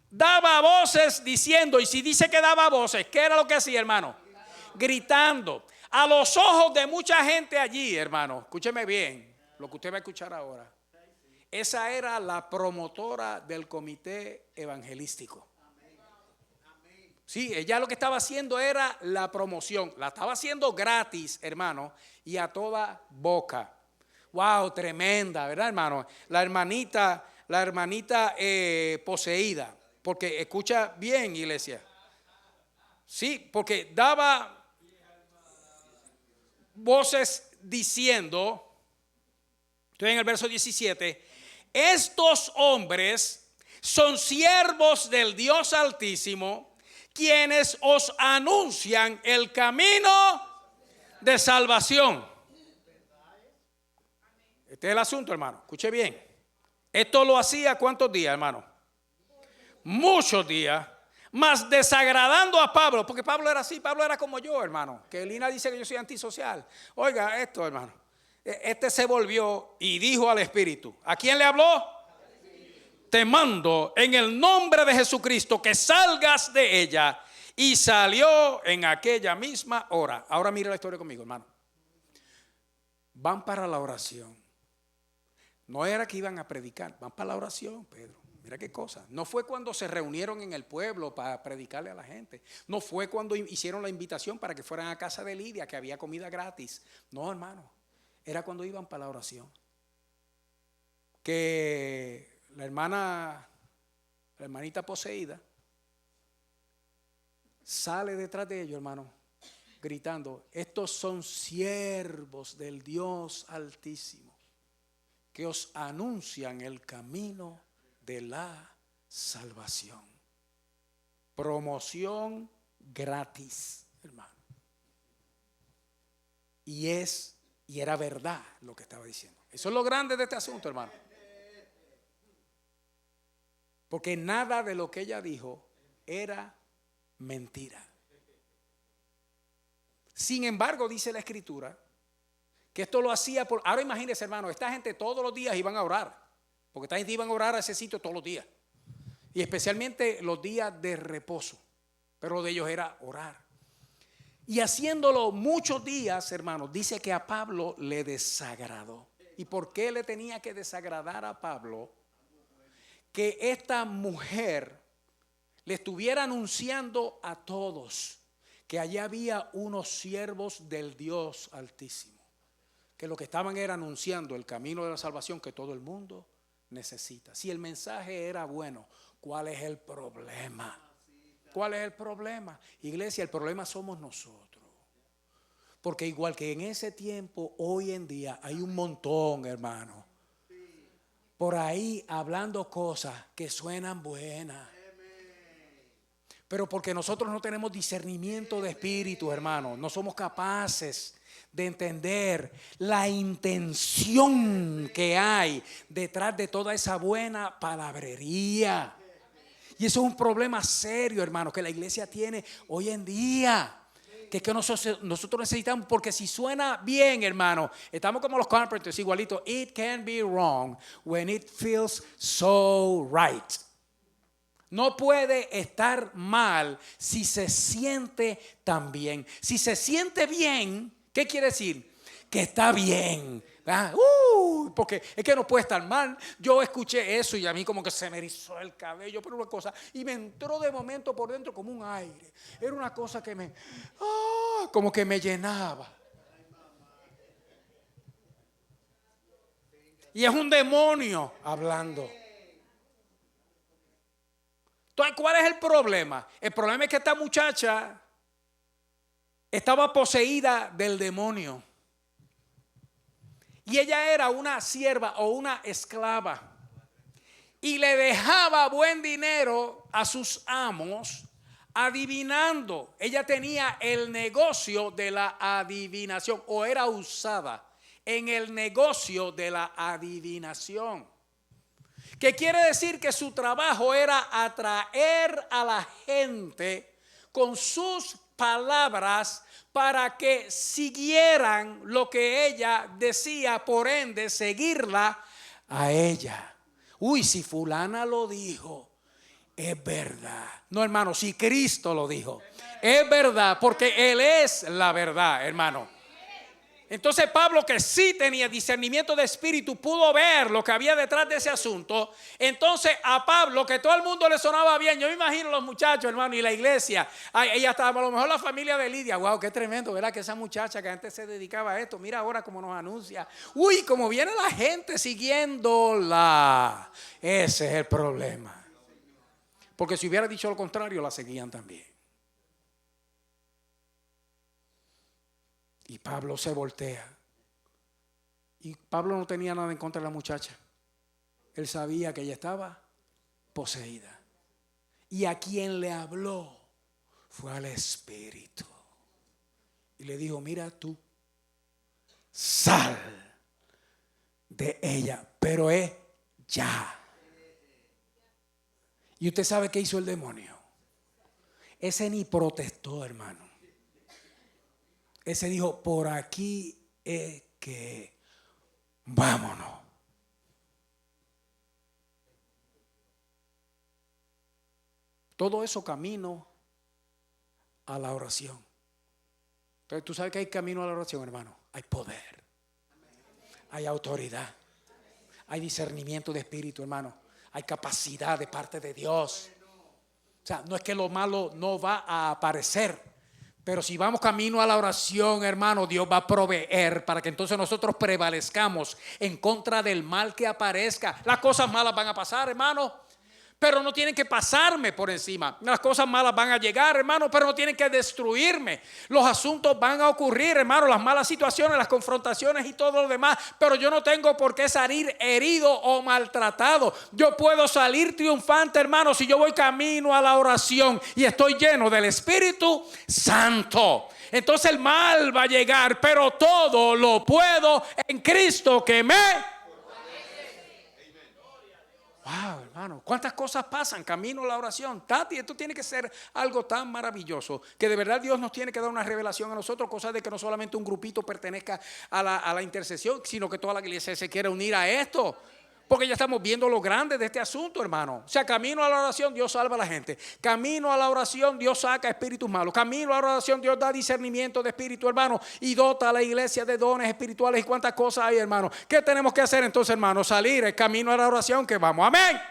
daba voces diciendo, y si dice que daba voces, ¿qué era lo que hacía, hermano? Gritando a los ojos de mucha gente allí, hermano. Escúcheme bien lo que usted va a escuchar ahora. Esa era la promotora del comité evangelístico. Sí, ella lo que estaba haciendo era la promoción. La estaba haciendo gratis, hermano, y a toda boca. Wow, tremenda, ¿verdad, hermano? La hermanita poseída. Porque escucha bien, iglesia. Sí, porque daba voces diciendo, estoy en el verso 17, estos hombres son siervos del Dios Altísimo, quienes os anuncian el camino de salvación. Este es el asunto, hermano. Escuche bien. Esto lo hacía ¿cuántos días, hermano? Muchos días. Más desagradando a Pablo, porque Pablo era así, Pablo era como yo, hermano. Que Lina dice que yo soy antisocial. Oiga esto, hermano. Este se volvió y dijo al Espíritu. ¿A quién le habló? Te mando en el nombre de Jesucristo que salgas de ella. Y salió en aquella misma hora. Ahora mira la historia conmigo, hermano. Van para la oración. No era que iban a predicar, van para la oración, Pedro. Mira qué cosa. No fue cuando se reunieron en el pueblo para predicarle a la gente. No fue cuando hicieron la invitación para que fueran a casa de Lidia, que había comida gratis. No, hermano. Era cuando iban para la oración. Que la hermanita poseída, sale detrás de ellos, hermano, gritando, estos son siervos del Dios Altísimo, que os anuncian el camino de la salvación. Promoción gratis, hermano. Y era verdad lo que estaba diciendo. Eso es lo grande de este asunto, hermano. Porque nada de lo que ella dijo era mentira. Sin embargo, dice la Escritura que esto lo hacía por... Ahora imagínense, hermano, esta gente todos los días iban a orar. Porque esta gente iban a orar a ese sitio todos los días. Y especialmente los días de reposo. Pero lo de ellos era orar. Y haciéndolo muchos días, hermanos, dice que a Pablo le desagradó. ¿Y por qué le tenía que desagradar a Pablo? Que esta mujer le estuviera anunciando a todos que allá había unos siervos del Dios Altísimo. Que lo que estaban era anunciando el camino de la salvación que todo el mundo necesita. Si el mensaje era bueno, ¿cuál es el problema? ¿Cuál es el problema? Iglesia, el problema somos nosotros. Porque igual que en ese tiempo, hoy en día hay un montón, hermano, por ahí hablando cosas que suenan buenas. Pero porque nosotros no tenemos discernimiento de espíritu, hermano, no somos capaces de entender la intención que hay detrás de toda esa buena palabrería. Y eso es un problema serio, hermano, que la iglesia tiene hoy en día. Que es que nosotros necesitamos, porque si suena bien, hermano, estamos como los carpenters, igualito. It can be wrong when it feels so right. No puede estar mal si se siente tan bien. Si se siente bien, ¿qué quiere decir? Que está bien. Porque es que no puede estar mal. Yo escuché eso y a mí como que se me erizó el cabello por una cosa y me entró de momento por dentro como un aire. Era una cosa que como que me llenaba. Y es un demonio hablando. Entonces, ¿cuál es el problema? El problema es que esta muchacha estaba poseída del demonio. Y ella era una sierva o una esclava. Y le dejaba buen dinero a sus amos adivinando. Ella tenía el negocio de la adivinación o era usada en el negocio de la adivinación. ¿Qué quiere decir? Que su trabajo era atraer a la gente con sus palabras para que siguieran lo que ella decía, por ende seguirla a ella. Uy, si fulana lo dijo, es verdad. No, hermano, si Cristo lo dijo, es verdad, porque Él es la verdad, hermano. Entonces Pablo, que sí tenía discernimiento de espíritu, pudo ver lo que había detrás de ese asunto. Entonces a Pablo, que todo el mundo le sonaba bien, yo me imagino los muchachos, hermano, y la iglesia. Ella estaba, a lo mejor la familia de Lidia. Wow, qué tremendo, ¿verdad? Que esa muchacha que antes se dedicaba a esto, mira ahora cómo nos anuncia. Uy, cómo viene la gente siguiéndola. Ese es el problema. Porque si hubiera dicho lo contrario, la seguían también. Y Pablo se voltea. Y Pablo no tenía nada en contra de la muchacha. Él sabía que ella estaba poseída. Y a quien le habló fue al Espíritu. Y le dijo, mira tú, sal de ella. Pero es ya. Y usted sabe qué hizo el demonio. Ese ni protestó, hermano. Ese dijo, por aquí es que vámonos. Todo eso camino a la oración. Entonces tú sabes que hay camino a la oración, hermano. Hay poder, hay autoridad, hay discernimiento de espíritu, hermano. Hay capacidad de parte de Dios. O sea, no es que lo malo no va a aparecer. Pero si vamos camino a la oración, hermano, Dios va a proveer para que entonces nosotros prevalezcamos en contra del mal que aparezca. Las cosas malas van a pasar, hermano, pero no tienen que pasarme por encima. Las cosas malas van a llegar, hermano, pero no tienen que destruirme. Los asuntos van a ocurrir, hermano, las malas situaciones, las confrontaciones y todo lo demás. Pero yo no tengo por qué salir herido o maltratado. Yo puedo salir triunfante, hermano, si yo voy camino a la oración y estoy lleno del Espíritu Santo. Entonces el mal va a llegar, pero todo lo puedo en Cristo que me... Wow, hermano, cuántas cosas pasan camino a la oración. Tati, esto tiene que ser algo tan maravilloso que de verdad Dios nos tiene que dar una revelación a nosotros, cosa de que no solamente un grupito pertenezca a la intercesión, sino que toda la iglesia se quiere unir a esto. Porque ya estamos viendo lo grande de este asunto, hermano. O sea, camino a la oración, Dios salva a la gente. Camino a la oración, Dios saca espíritus malos. Camino a la oración, Dios da discernimiento de espíritu, hermano. Y dota a la iglesia de dones espirituales y cuántas cosas hay, hermano. ¿Qué tenemos que hacer entonces, hermano? Salir el camino a la oración que vamos. Amén.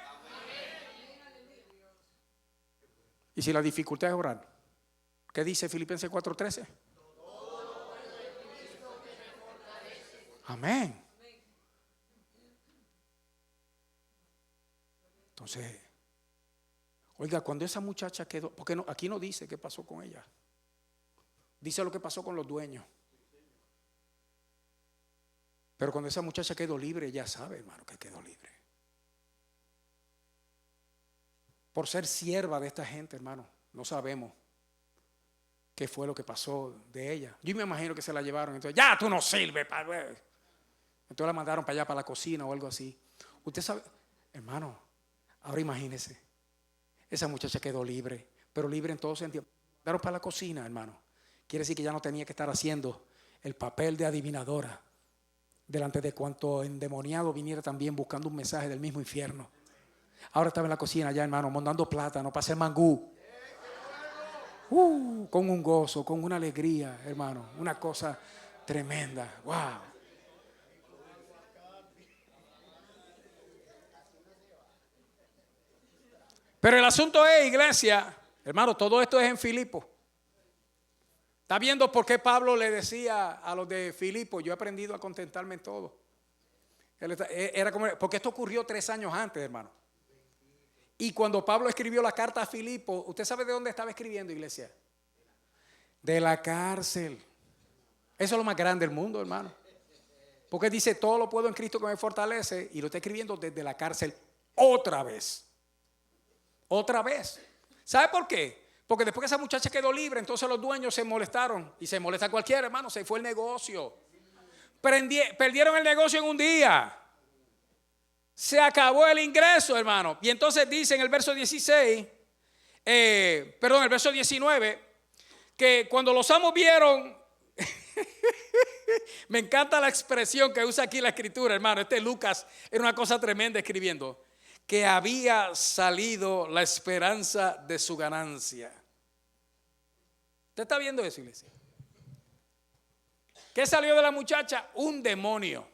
Y si la dificultad es orar, ¿qué dice Filipenses 4:13? Amén. Entonces, oiga, cuando esa muchacha quedó, porque no, aquí no dice qué pasó con ella, dice lo que pasó con los dueños. Pero cuando esa muchacha quedó libre, ya sabe, hermano, que quedó libre. Por ser sierva de esta gente, hermano, no sabemos qué fue lo que pasó de ella. Yo me imagino que se la llevaron, entonces, ya tú no sirves, padre. Entonces la mandaron para allá, para la cocina o algo así. Usted sabe, hermano, ahora imagínese, esa muchacha quedó libre, pero libre en todo sentido. Mandaron para la cocina, hermano. Quiere decir que ya no tenía que estar haciendo el papel de adivinadora delante de cuanto endemoniado viniera también buscando un mensaje del mismo infierno. Ahora estaba en la cocina allá, hermano, montando plátano para hacer mangú. Con un gozo, con una alegría, hermano. Una cosa tremenda. Wow. Pero el asunto es, iglesia, hermano, todo esto es en Filipo. ¿Está viendo por qué Pablo le decía a los de Filipo, yo he aprendido a contentarme en todo? Era como, porque esto ocurrió 3 años antes, hermano. Y cuando Pablo escribió la carta a Filipo, ¿usted sabe de dónde estaba escribiendo, iglesia? De la cárcel. Eso es lo más grande del mundo, hermano. Porque dice, todo lo puedo en Cristo que me fortalece, y lo está escribiendo desde la cárcel otra vez. Otra vez. ¿Sabe por qué? Porque después que esa muchacha quedó libre, entonces los dueños se molestaron. Y se molesta cualquiera, hermano, se fue el negocio. Perdieron el negocio en un día. Se acabó el ingreso, hermano. Y entonces dice en el verso 16, el verso 19, que cuando los amos vieron, me encanta la expresión que usa aquí la escritura, hermano. Lucas era una cosa tremenda escribiendo, que había salido la esperanza de su ganancia. ¿Usted está viendo eso, iglesia? ¿Qué salió de la muchacha? Un demonio.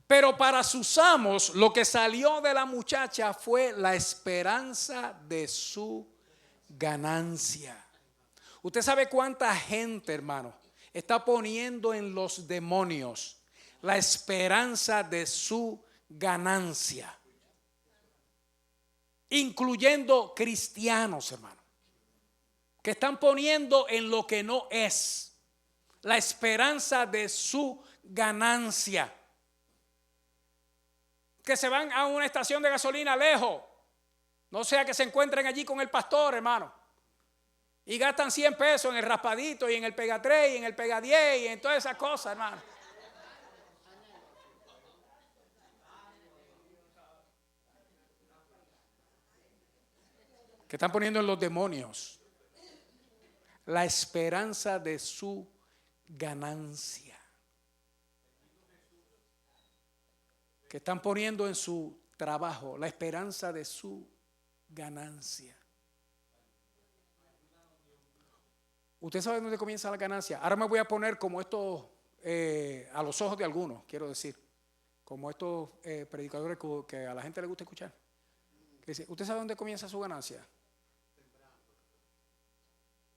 Pero para sus amos, lo que salió de la muchacha fue la esperanza de su ganancia. Usted sabe cuánta gente, hermano, está poniendo en los demonios la esperanza de su ganancia, incluyendo cristianos, hermano, que están poniendo en lo que no es la esperanza de su ganancia, que se van a una estación de gasolina lejos, no sea que se encuentren allí con el pastor, hermano, y gastan 100 pesos en el raspadito y en el pega 3 y en el pega 10 y en todas esas cosas, hermano. Que están poniendo en los demonios la esperanza de su ganancia. Que están poniendo en su trabajo la esperanza de su ganancia. Usted sabe dónde comienza la ganancia. Ahora me voy a poner como esto a los ojos de algunos, quiero decir, como estos predicadores que a la gente le gusta escuchar. Que dice, ¿usted sabe dónde comienza su ganancia?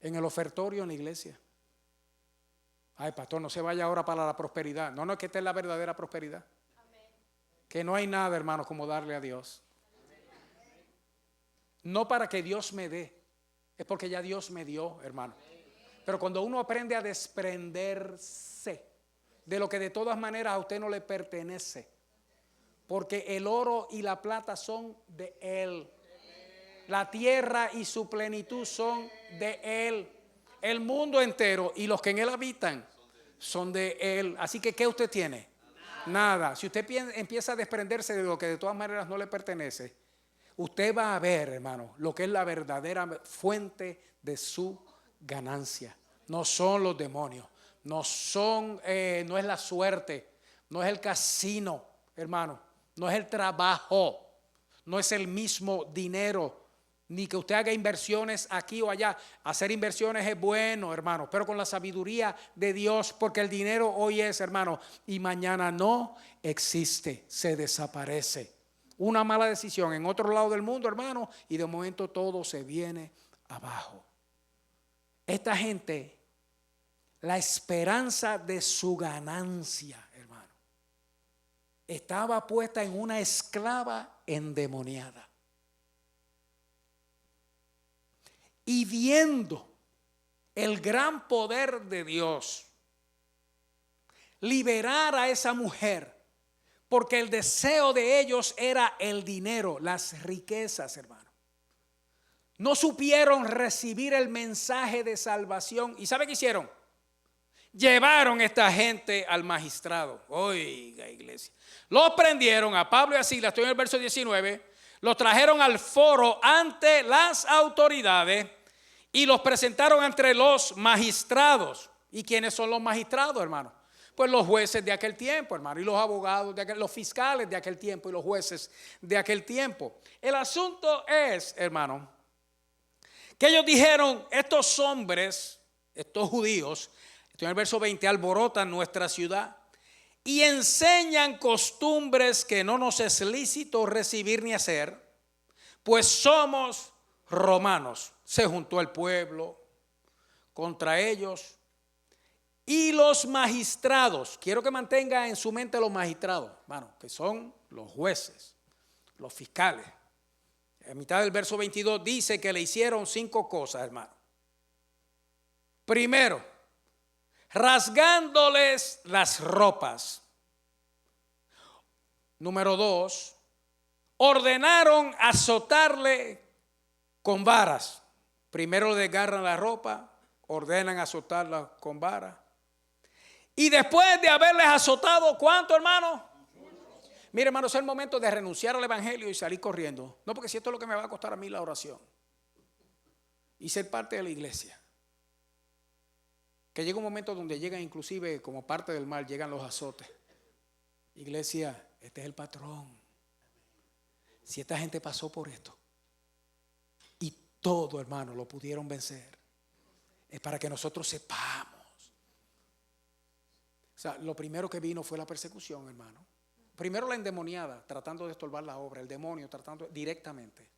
En el ofertorio en la iglesia. Ay, pastor, no se vaya ahora para la prosperidad. No, es que esta es la verdadera prosperidad. Que no hay nada, hermano, como darle a Dios. No para que Dios me dé, es porque ya Dios me dio, hermano. Pero cuando uno aprende a desprenderse de lo que de todas maneras a usted no le pertenece, porque el oro y la plata son de Él, la tierra y su plenitud son de Él, el mundo entero y los que en Él habitan son de Él. Así que ¿qué usted tiene? Nada. Si usted empieza a desprenderse de lo que de todas maneras no le pertenece, usted va a ver, hermano, lo que es la verdadera fuente de su ganancia. No son los demonios, no es la suerte, no es el casino, hermano, no es el trabajo, no es el mismo dinero, ni que usted haga inversiones aquí o allá. Hacer inversiones es bueno, hermano, pero con la sabiduría de Dios, porque el dinero hoy es, hermano, y mañana no existe, se desaparece. Una mala decisión en otro lado del mundo, hermano, y de momento todo se viene abajo. Esta gente, la esperanza de su ganancia, hermano, estaba puesta en una esclava endemoniada. Y viendo el gran poder de Dios liberar a esa mujer, porque el deseo de ellos era el dinero, las riquezas, hermano. No supieron recibir el mensaje de salvación. ¿Y sabe qué hicieron? Llevaron a esta gente al magistrado. Oiga, iglesia. Los prendieron a Pablo y a Silas, estoy en el verso 19. Los trajeron al foro ante las autoridades y los presentaron entre los magistrados. ¿Y quiénes son los magistrados, hermano? Pues los jueces de aquel tiempo, hermano, y los abogados, los fiscales de aquel tiempo y los jueces de aquel tiempo. El asunto es, hermano, que ellos dijeron, estos hombres, estos judíos, estoy en el verso 20, alborotan nuestra ciudad y enseñan costumbres que no nos es lícito recibir ni hacer, pues somos romanos. Se juntó el pueblo contra ellos y los magistrados. Quiero que mantenga en su mente los magistrados, hermano, que son los jueces, los fiscales. En mitad del verso 22 dice que le hicieron 5 cosas, hermano. Primero, rasgándoles las ropas. Número 2, ordenaron azotarle con varas. Primero le agarran la ropa, ordenan azotarla con varas. Y después de haberles azotado, ¿cuánto, hermano? Mire, hermano, es el momento de renunciar al evangelio y salir corriendo. No, porque si esto es lo que me va a costar a mí la oración. y ser parte de la iglesia. Que llega un momento donde llegan inclusive como parte del mal, llegan los azotes. Iglesia, este es el patrón. Si esta gente pasó por esto y todo, hermano, lo pudieron vencer, es para que nosotros sepamos. O sea, lo primero que vino fue la persecución, hermano. Primero la endemoniada, tratando de estorbar la obra, el demonio tratando directamente.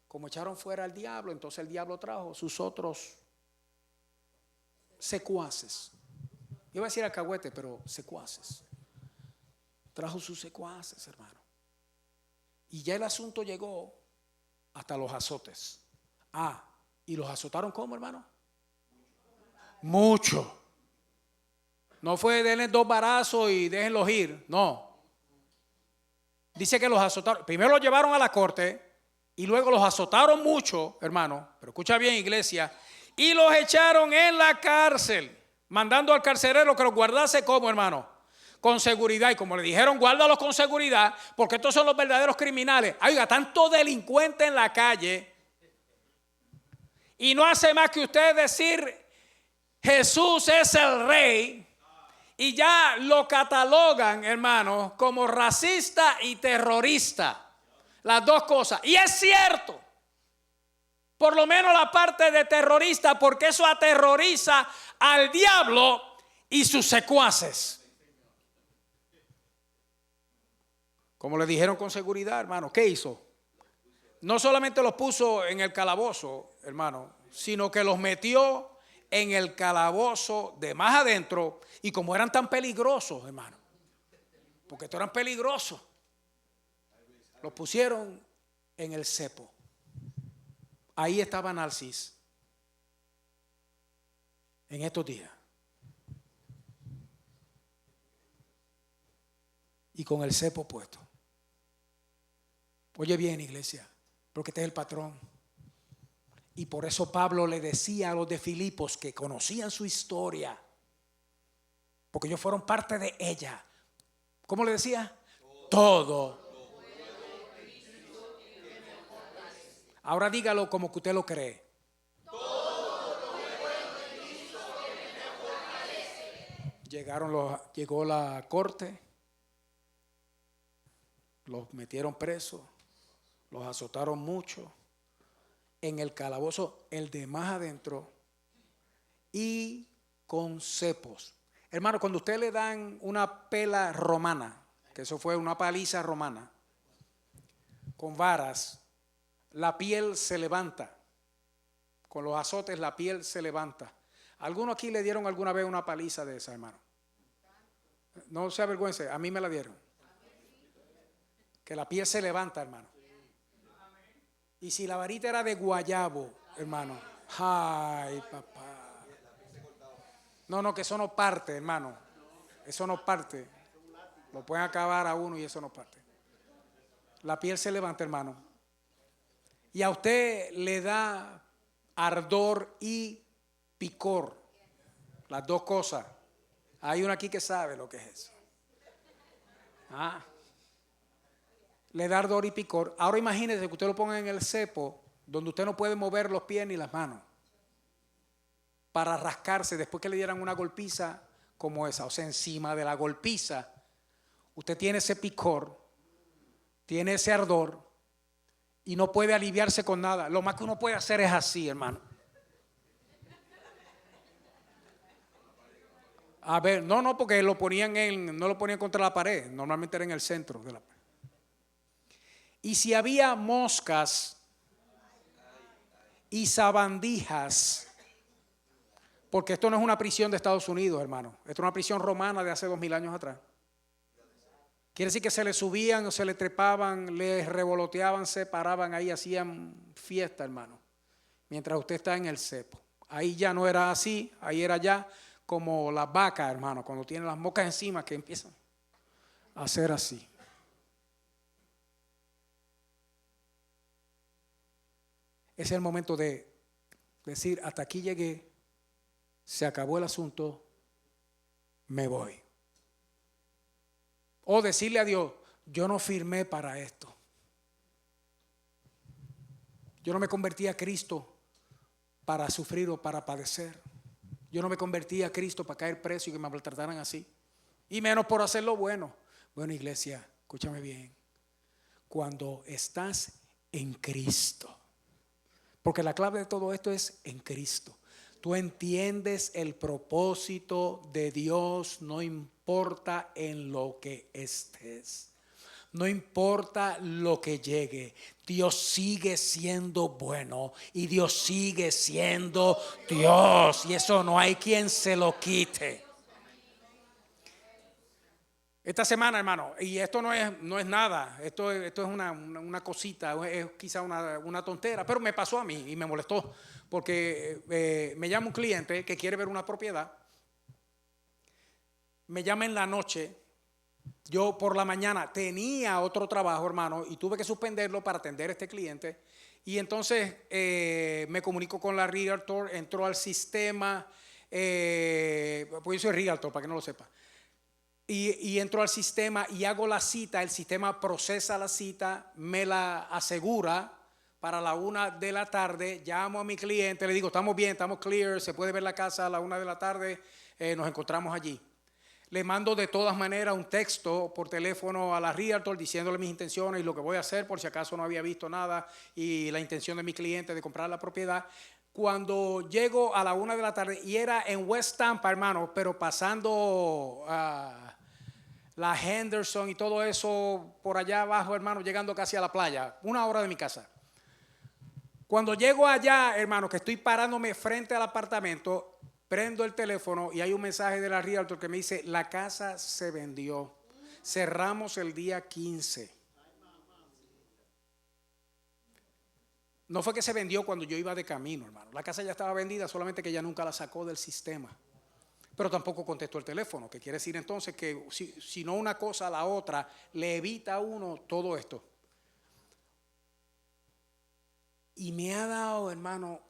Como echaron fuera al diablo, entonces el diablo trajo sus otros secuaces. Yo iba a decir alcahuete, pero secuaces. Trajo sus secuaces, hermano. Y ya el asunto llegó hasta los azotes. ¿Y los azotaron cómo, hermano? Mucho. No fue denle 2 varazos y déjenlos ir. No. Dice que los azotaron. Primero los llevaron a la corte y luego los azotaron mucho, hermano. Pero escucha bien, iglesia. Y los echaron en la cárcel, mandando al carcelero que los guardase como, hermano, con seguridad. Y como le dijeron, guárdalos con seguridad, porque estos son los verdaderos criminales. Oiga, tanto delincuente en la calle y no hace más que usted decir Jesús es el rey. Y ya lo catalogan, hermano, como racista y terrorista. Las dos cosas. Y es cierto. Por lo menos la parte de terrorista, porque eso aterroriza al diablo y sus secuaces. Como le dijeron con seguridad, hermano, ¿qué hizo? No solamente los puso en el calabozo, hermano, sino que los metió en el calabozo de más adentro. Y como eran tan peligrosos, hermano, porque estos eran peligrosos, los pusieron en el cepo. Ahí estaba Narcis en estos días. Y con el cepo puesto. Oye bien, iglesia, porque este es el patrón. Y por eso Pablo le decía a los de Filipos que conocían su historia, porque ellos fueron parte de ella. ¿Cómo le decía? Todo. Ahora dígalo como que usted lo cree. Llegó la corte, los metieron presos, los azotaron mucho, en el calabozo, el de más adentro, y con cepos. Hermano, cuando usted le dan una pela romana, que eso fue una paliza romana, con varas, la piel se levanta. Con los azotes la piel se levanta. ¿Alguno aquí le dieron alguna vez una paliza de esa, hermano? No se avergüence, a mí me la dieron. Que la piel se levanta, hermano. Y si la varita era de guayabo, hermano, ay, papá. No, que eso no parte, hermano. Eso no parte. Lo pueden acabar a uno y eso no parte. La piel se levanta, hermano. Y a usted le da ardor y picor. Las dos cosas. Hay uno aquí que sabe lo que es eso. Le da ardor y picor. Ahora imagínese que usted lo ponga en el cepo, donde usted no puede mover los pies ni las manos, para rascarse después que le dieran una golpiza como esa. O sea, encima de la golpiza, usted tiene ese picor, tiene ese ardor y no puede aliviarse con nada. Lo más que uno puede hacer es así, hermano. A ver, no, porque no lo ponían contra la pared, normalmente era en el centro de la pared. Y si había moscas y sabandijas, porque esto no es una prisión de Estados Unidos, hermano, esto es una prisión romana de hace 2000 años atrás. Quiere decir que se le subían o se le trepaban, le revoloteaban, se paraban ahí, hacían fiesta, hermano, mientras usted está en el cepo. Ahí ya no era así, ahí era ya como las vacas, hermano, cuando tienen las moscas encima que empiezan a hacer así. Es el momento de decir, hasta aquí llegué, se acabó el asunto, me voy. O decirle a Dios, yo no firmé para esto. Yo no me convertí a Cristo para sufrir o para padecer. Yo no me convertí a Cristo para caer preso y que me maltrataran así. Y menos por hacer lo bueno. Bueno, iglesia, escúchame bien. Cuando estás en Cristo, porque la clave de todo esto es en Cristo. Tú entiendes el propósito de Dios, no importa en lo que estés. No importa lo que llegue, Dios sigue siendo bueno y Dios sigue siendo Dios. Y eso no hay quien se lo quite. Esta semana, hermano, y esto no es nada, esto es una cosita, es quizá una tontera, pero me pasó a mí y me molestó, porque me llama un cliente que quiere ver una propiedad, me llama en la noche, yo por la mañana tenía otro trabajo, hermano, y tuve que suspenderlo para atender a este cliente, y entonces me comunico con la Realtor, entró al sistema, pues yo soy Realtor, para que no lo sepa. Y entro al sistema y hago la cita, el sistema procesa la cita, me la asegura para la 1 de la tarde, llamo a mi cliente, le digo, estamos bien, estamos clear, se puede ver la casa a la 1 de la tarde, nos encontramos allí. Le mando de todas maneras un texto por teléfono a la Realtor diciéndole mis intenciones y lo que voy a hacer por si acaso no había visto nada y la intención de mi cliente de comprar la propiedad. Cuando llego a la 1 de la tarde y era en West Tampa, hermano, pero pasando la Henderson y todo eso por allá abajo, hermano, llegando casi a la playa, 1 hora de mi casa. Cuando llego allá, hermano, que estoy parándome frente al apartamento, prendo el teléfono y hay un mensaje de la Realtor que me dice, la casa se vendió, cerramos el día 15. No fue que se vendió cuando yo iba de camino, hermano, la casa ya estaba vendida, solamente que ella nunca la sacó del sistema. Pero tampoco contestó el teléfono, que quiere decir entonces que si no una cosa a la otra, le evita a uno todo esto. Y me ha dado, hermano,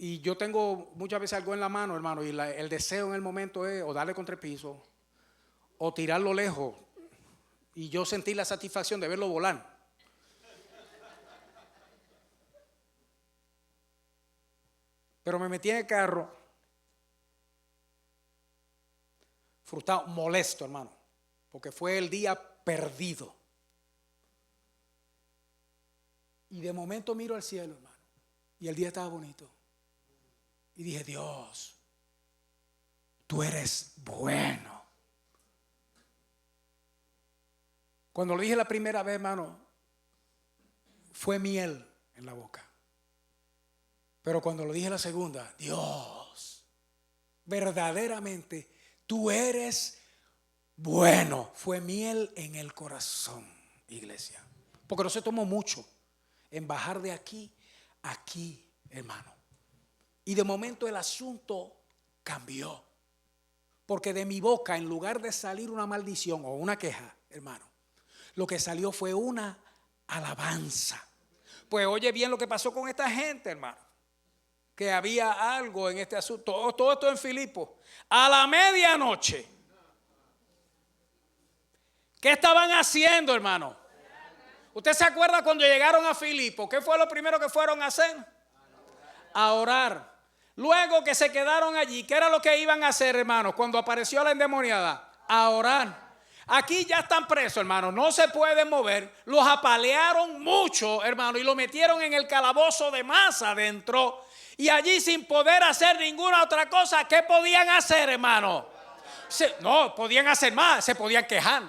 Y yo tengo muchas veces algo en la mano, hermano, y el deseo en el momento es o darle contra el piso, o tirarlo lejos, y yo sentí la satisfacción de verlo volar. Pero me metí en el carro, frustrado, molesto, hermano, porque fue el día perdido. Y de momento miro al cielo, hermano, y el día estaba bonito. Y dije, Dios, tú eres bueno. Cuando lo dije la primera vez, hermano, fue miel en la boca. Pero cuando lo dije la segunda, Dios, verdaderamente tú eres bueno. Fue miel en el corazón, iglesia. Porque no se tomó mucho en bajar de aquí a aquí, hermano. Y de momento el asunto cambió. Porque de mi boca, en lugar de salir una maldición o una queja, hermano, lo que salió fue una alabanza. Pues oye bien lo que pasó con esta gente, hermano. Que había algo en este asunto. Todo esto en Filipos. A la medianoche. ¿Qué estaban haciendo, hermano? ¿Usted se acuerda cuando llegaron a Filipos? ¿Qué fue lo primero que fueron a hacer? A orar. Luego que se quedaron allí, ¿qué era lo que iban a hacer, hermano? Cuando apareció la endemoniada, a orar. Aquí ya están presos, hermano, no se pueden mover. Los apalearon mucho, hermano, y lo metieron en el calabozo de más adentro. Y allí sin poder hacer ninguna otra cosa, ¿qué podían hacer, hermano? No, podían hacer más, se podían quejar,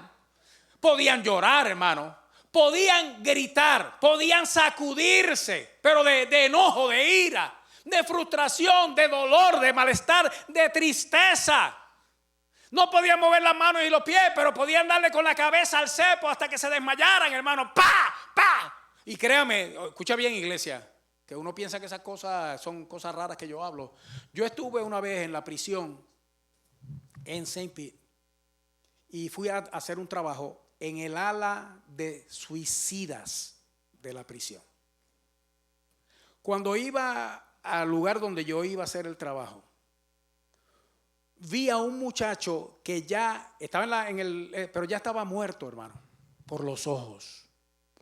podían llorar, hermano, podían gritar, podían sacudirse, pero de enojo, de ira, de frustración, de dolor, de malestar, de tristeza. No podían mover las manos y los pies, pero podían darle con la cabeza al cepo hasta que se desmayaran, hermano. ¡Pa! ¡Pa! Y créame, escucha bien, iglesia, que uno piensa que esas cosas son cosas raras que yo hablo. Yo estuve una vez en la prisión en St. Pete y fui a hacer un trabajo en el ala de suicidas de la prisión. Cuando iba al lugar donde yo iba a hacer el trabajo, vi a un muchacho que ya estaba pero ya estaba muerto, hermano, por los ojos.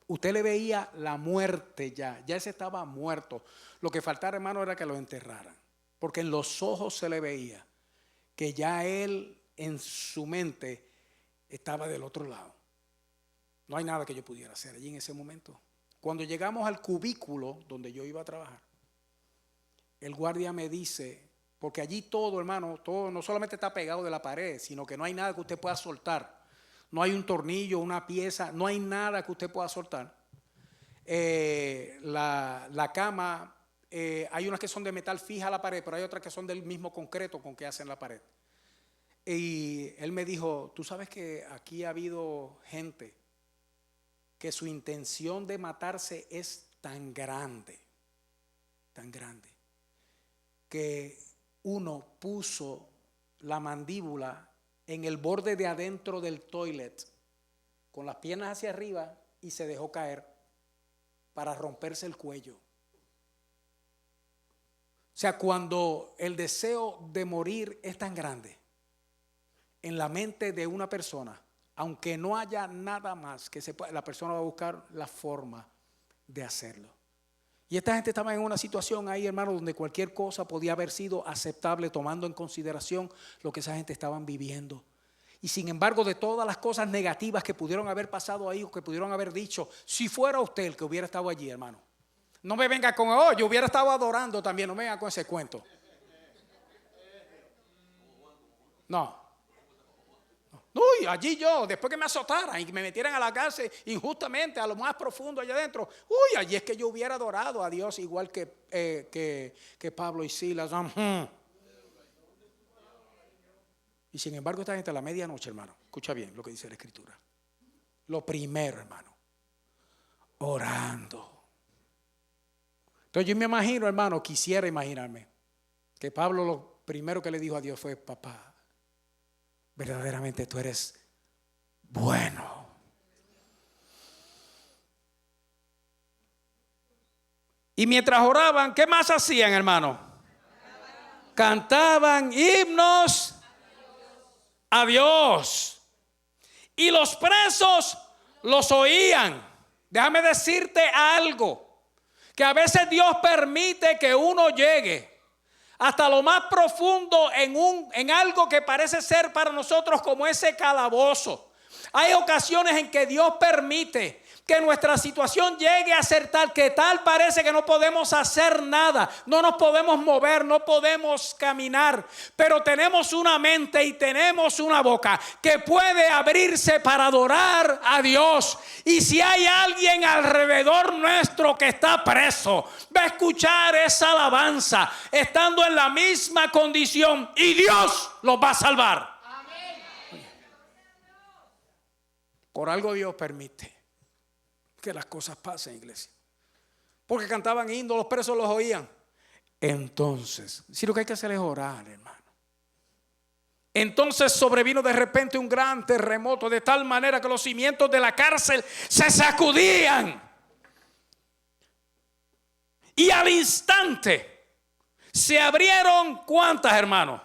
Usted le veía la muerte ya ese estaba muerto. Lo que faltaba, hermano, era que lo enterraran, porque en los ojos se le veía que ya él en su mente estaba del otro lado. No hay nada que yo pudiera hacer allí en ese momento. Cuando llegamos al cubículo donde yo iba a trabajar, el guardia me dice, porque allí todo, hermano, todo no solamente está pegado de la pared, sino que no hay nada que usted pueda soltar. No hay un tornillo, una pieza, no hay nada que usted pueda soltar. La cama, hay unas que son de metal fija a la pared, pero hay otras que son del mismo concreto con que hacen la pared. Y él me dijo, tú sabes que aquí ha habido gente que su intención de matarse es tan grande, que uno puso la mandíbula en el borde de adentro del toilet, con las piernas hacia arriba, y se dejó caer para romperse el cuello. O sea, cuando el deseo de morir es tan grande en la mente de una persona, aunque no haya nada más que se pueda, la persona va a buscar la forma de hacerlo. Y esta gente estaba en una situación ahí, hermano, donde cualquier cosa podía haber sido aceptable, tomando en consideración lo que esa gente estaban viviendo. Y sin embargo, de todas las cosas negativas que pudieron haber pasado ahí, o que pudieron haber dicho, si fuera usted el que hubiera estado allí, hermano, no me venga con, oh, yo hubiera estado adorando también, no me venga con ese cuento. No. Uy, allí yo, después que me azotaran y que me metieran a la cárcel injustamente, a lo más profundo allá adentro, uy, allí es que yo hubiera adorado a Dios igual que Pablo y Silas. Y sin embargo, esta gente a la medianoche, hermano, escucha bien lo que dice la Escritura. Lo primero, hermano, orando. Entonces yo me imagino, hermano, quisiera imaginarme que Pablo lo primero que le dijo a Dios fue, papá, verdaderamente tú eres bueno. Y mientras oraban, ¿qué más hacían, hermano? Cantaban himnos a Dios. Y los presos los oían. Déjame decirte algo, que a veces Dios permite que uno llegue hasta lo más profundo en algo que parece ser para nosotros como ese calabozo. Hay ocasiones en que Dios permite que nuestra situación llegue a ser tal que tal parece que no podemos hacer nada, no nos podemos mover, no podemos caminar, pero tenemos una mente y tenemos una boca que puede abrirse para adorar a Dios. Y si hay alguien alrededor nuestro que está preso, va a escuchar esa alabanza estando en la misma condición y Dios los va a salvar. Amén. Por algo Dios permite que las cosas pasen, iglesia, porque cantaban himnos, los presos los oían. Entonces, si lo que hay que hacer es orar, hermano. Entonces sobrevino de repente un gran terremoto, de tal manera que los cimientos de la cárcel se sacudían. Y al instante se abrieron, ¿cuántas, hermano?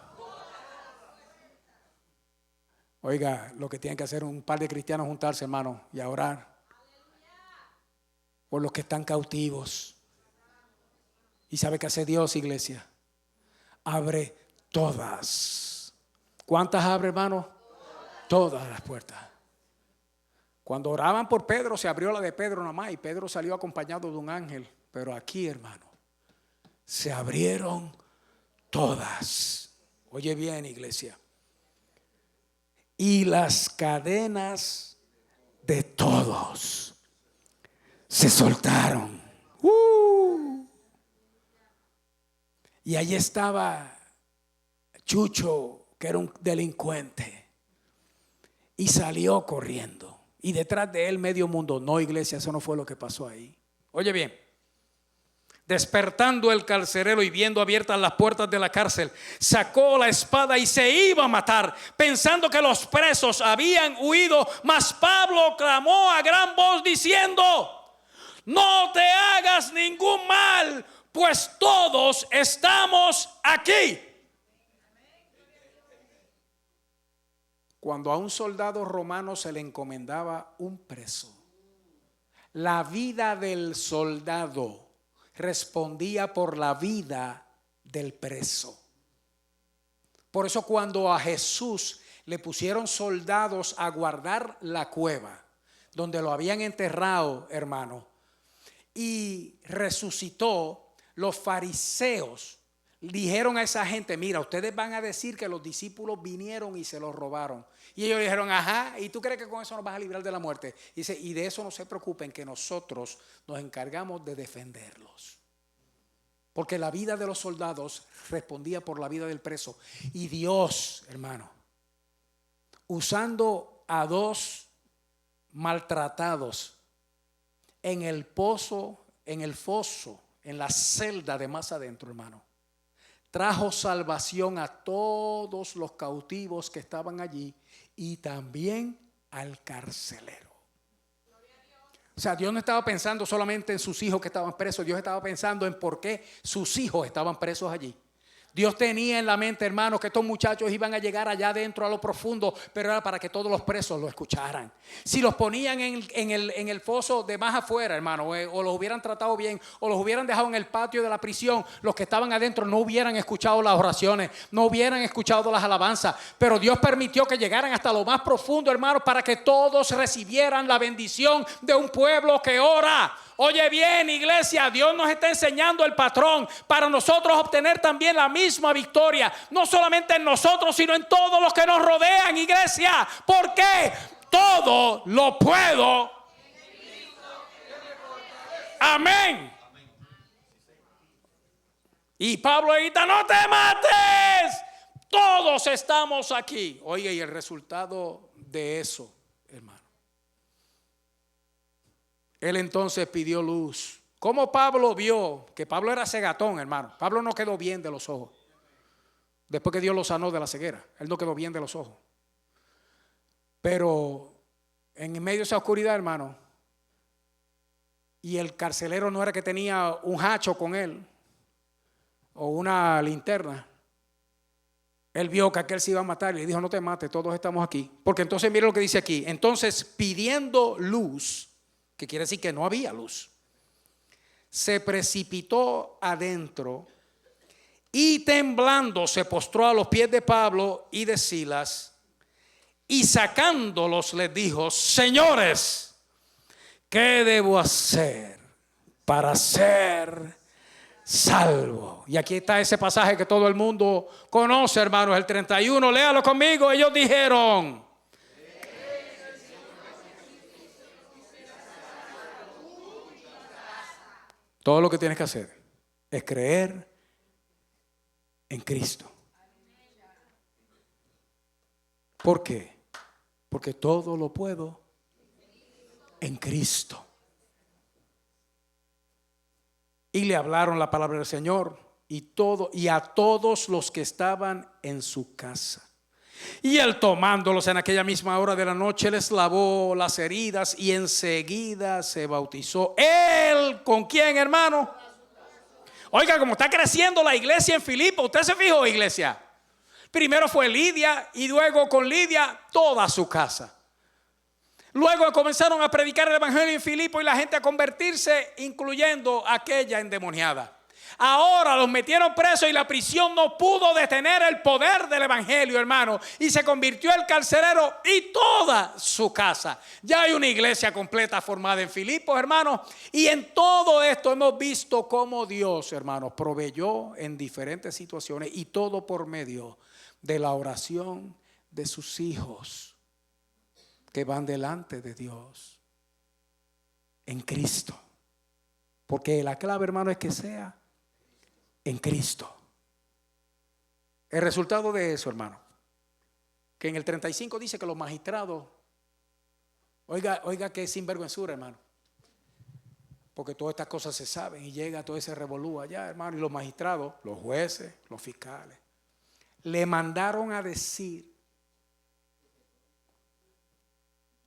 Oiga, lo que tienen que hacer un par de cristianos juntarse, hermano, y a orar por los que están cautivos. ¿Y sabe qué hace Dios, iglesia? Abre todas. ¿Cuántas abre, hermano? Todas las puertas. Cuando oraban por Pedro, se abrió la de Pedro nada más y Pedro salió acompañado de un ángel. Pero aquí, hermano, se abrieron todas. Oye bien, iglesia. Y las cadenas de todos se soltaron. Y allí estaba Chucho, que era un delincuente, y salió corriendo. Y detrás de él medio mundo. No, iglesia, eso no fue lo que pasó ahí. Oye bien. Despertando el carcelero y viendo abiertas las puertas de la cárcel, sacó la espada y se iba a matar, pensando que los presos habían huido. Mas Pablo clamó a gran voz diciendo: no te hagas ningún mal, pues todos estamos aquí. cuando a un soldado romano se le encomendaba un preso, la vida del soldado respondía por la vida del preso. Por eso cuando a Jesús le pusieron soldados a guardar la cueva donde lo habían enterrado, hermano, y resucitó, los fariseos dijeron a esa gente: mira, ustedes van a decir que los discípulos vinieron y se los robaron. Y ellos dijeron: ajá, ¿y tú crees que con eso nos vas a librar de la muerte? Dice: y de eso no se preocupen, que nosotros nos encargamos de defenderlos. Porque la vida de los soldados respondía por la vida del preso. Y Dios, hermano, usando a dos maltratados en el pozo, en el foso, en la celda de más adentro, hermano, trajo salvación a todos los cautivos que estaban allí y también al carcelero. O sea, Dios no estaba pensando solamente en sus hijos que estaban presos. Dios estaba pensando en por qué sus hijos estaban presos allí. Dios tenía en la mente, hermanos, que estos muchachos iban a llegar allá adentro a lo profundo, pero era para que todos los presos lo escucharan. Si los ponían en el foso de más afuera, hermano, o los hubieran tratado bien, o los hubieran dejado en el patio de la prisión, los que estaban adentro no hubieran escuchado las oraciones, no hubieran escuchado las alabanzas. Pero Dios permitió que llegaran hasta lo más profundo, hermanos, para que todos recibieran la bendición de un pueblo que ora. Oye bien, iglesia, Dios nos está enseñando el patrón para nosotros obtener también la misma victoria, no solamente en nosotros, sino en todos los que nos rodean, iglesia. ¿Por qué? Todo lo puedo. Amén. Y Pablo grita: no te mates. Todos estamos aquí. Oye, y el resultado de eso, hermano, él entonces pidió luz. ¿Cómo Pablo vio? Que Pablo era cegatón, hermano. Pablo no quedó bien de los ojos. Después que Dios lo sanó de la ceguera, él no quedó bien de los ojos. Pero en medio de esa oscuridad, hermano, y el carcelero no era que tenía un hacho con él o una linterna, él vio que aquel se iba a matar y le dijo: no te mates, todos estamos aquí. Porque entonces mire lo que dice aquí. Entonces, pidiendo luz, que quiere decir que no había luz, se precipitó adentro y temblando se postró a los pies de Pablo y de Silas, y sacándolos les dijo: señores, ¿qué debo hacer para ser salvo? Y aquí está ese pasaje que todo el mundo conoce, hermanos, el 31, léalo conmigo. Ellos dijeron: todo lo que tienes que hacer es creer en Cristo. ¿Por qué? Porque todo lo puedo en Cristo. Y le hablaron la palabra del Señor y a todos los que estaban en su casa. Y él, tomándolos en aquella misma hora de la noche, les lavó las heridas y enseguida se bautizó. Él, ¿con quién, hermano? Oiga, como está creciendo la iglesia en Filipo. ¿Usted se fijó, iglesia? Primero fue Lidia y luego con Lidia toda su casa. Luego comenzaron a predicar el evangelio en Filipo y la gente a convertirse, incluyendo aquella endemoniada. Ahora los metieron presos y la prisión no pudo detener el poder del evangelio, hermano. Y se convirtió el carcelero y toda su casa. Ya hay una iglesia completa formada en Filipos, hermano. Y en todo esto hemos visto cómo Dios, hermano, proveyó en diferentes situaciones, y todo por medio de la oración de sus hijos que van delante de Dios en Cristo. Porque la clave, hermano, es que sea en Cristo. El resultado de eso, hermano, que en el 35 dice que los magistrados, oiga que sinvergüenzura, hermano, porque todas estas cosas se saben y llega todo ese revolú allá, hermano, y los magistrados, los jueces, los fiscales, le mandaron a decir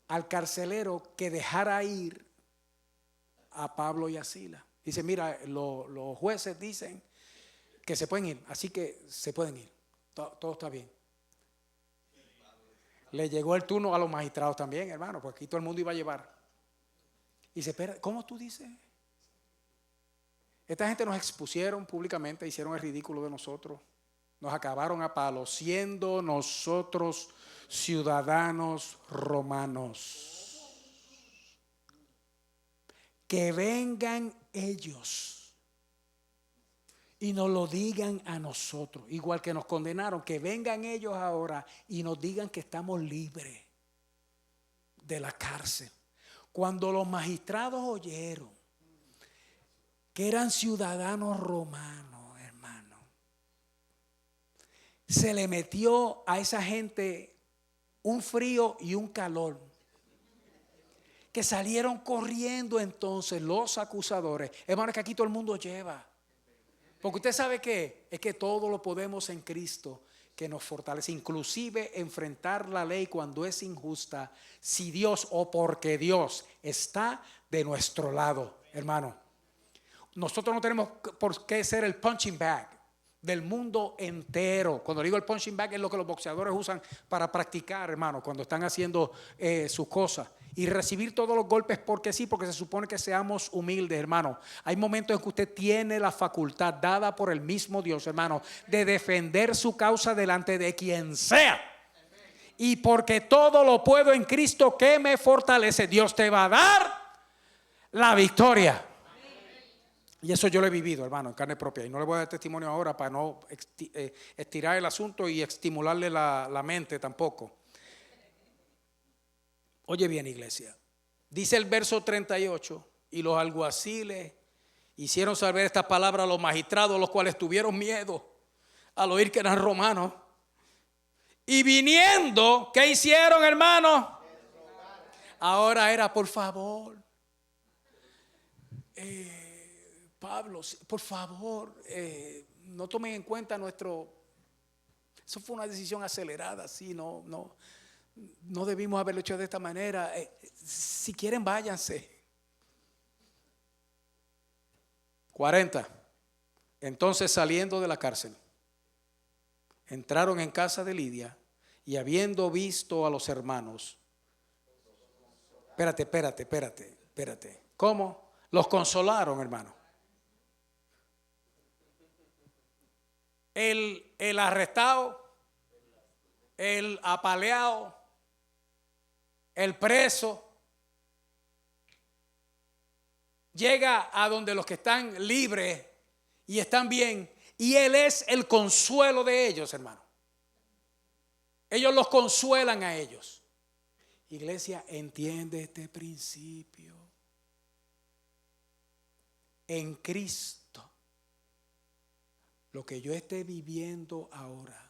al carcelero que dejara ir a Pablo y a Silas. Dice: mira, los jueces dicen que se pueden ir, así que se pueden ir. Todo está bien. Le llegó el turno a los magistrados también, hermano, porque aquí todo el mundo iba a llevar. Y dice, espera, ¿cómo tú dices? Esta gente nos expusieron públicamente, hicieron el ridículo de nosotros. Nos acabaron a palos, siendo nosotros ciudadanos romanos. Que vengan ellos y nos lo digan a nosotros, igual que nos condenaron, que vengan ellos ahora y nos digan que estamos libres de la cárcel. Cuando los magistrados oyeron que eran ciudadanos romanos, hermano, se le metió a esa gente un frío y un calor, que salieron corriendo entonces los acusadores. Hermano, es que aquí todo el mundo lleva. Porque usted sabe que es que todo lo podemos en Cristo, que nos fortalece, inclusive enfrentar la ley cuando es injusta, si Dios o porque Dios está de nuestro lado, hermano. Nosotros no tenemos por qué ser el punching bag del mundo entero. Cuando digo el punching bag es lo que los boxeadores usan para practicar, hermano, cuando están haciendo sus cosas. Y recibir todos los golpes porque sí, porque se supone que seamos humildes, hermano. Hay momentos en que usted tiene la facultad dada por el mismo Dios, hermano, de defender su causa delante de quien sea. Y porque todo lo puedo en Cristo que me fortalece, Dios te va a dar la victoria. Y eso yo lo he vivido, hermano, en carne propia. Y no le voy a dar testimonio ahora para no estirar el asunto y estimularle la mente tampoco. Oye bien, iglesia. Dice el verso 38, y los alguaciles hicieron saber estas palabras a los magistrados, los cuales tuvieron miedo al oír que eran romanos. Y viniendo, ¿qué hicieron, hermano? Ahora era, por favor, Pablo, por favor, no tomen en cuenta nuestro... Eso fue una decisión acelerada, sí, no debimos haberlo hecho de esta manera. Si quieren, váyanse. 40. Entonces, saliendo de la cárcel, entraron en casa de Lidia y habiendo visto a los hermanos, espérate. ¿Cómo? Los consolaron, hermano. El arrestado, el apaleado, el preso, llega a donde los que están libres y están bien, y él es el consuelo de ellos, hermano. Ellos los consuelan a ellos. Iglesia, entiende este principio. En Cristo, lo que yo esté viviendo ahora,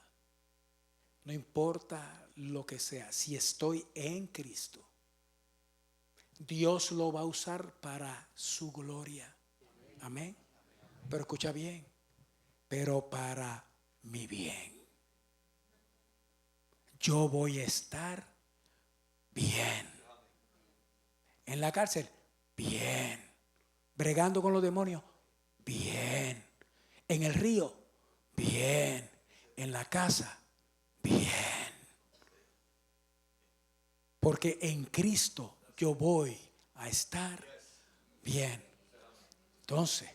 no importa lo que sea, si estoy en Cristo, Dios lo va a usar para su gloria. Amén. Pero escucha bien, pero para mi bien. Yo voy a estar bien. En la cárcel, bien. Bregando con los demonios, bien. En el río, bien. En la casa, bien. Porque en Cristo yo voy a estar bien. Entonces,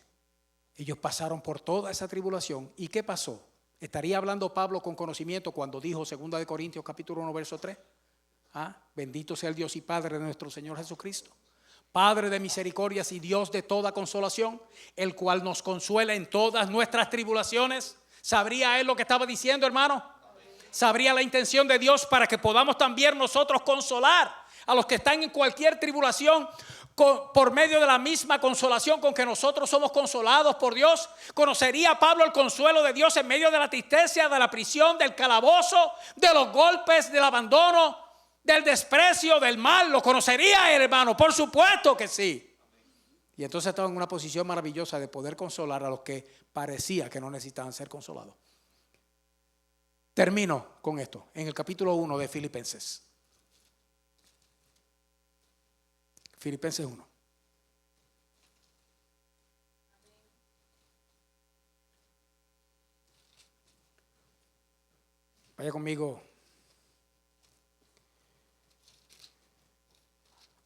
ellos pasaron por toda esa tribulación. ¿Y qué pasó? ¿Estaría hablando Pablo con conocimiento cuando dijo 2 de Corintios capítulo 1 verso 3? Bendito sea el Dios y Padre de nuestro Señor Jesucristo, Padre de misericordias y Dios de toda consolación, el cual nos consuela en todas nuestras tribulaciones. ¿Sabría él lo que estaba diciendo, hermano? Sabría la intención de Dios para que podamos también nosotros consolar a los que están en cualquier tribulación por medio de la misma consolación con que nosotros somos consolados por Dios. ¿Conocería Pablo el consuelo de Dios en medio de la tristeza, de la prisión, del calabozo, de los golpes, del abandono, del desprecio, del mal? ¿Lo conocería él, hermano? Por supuesto que sí. Y entonces estaba en una posición maravillosa de poder consolar a los que parecía que no necesitaban ser consolados. Termino con esto, en el capítulo 1 de Filipenses. Filipenses 1. Vaya conmigo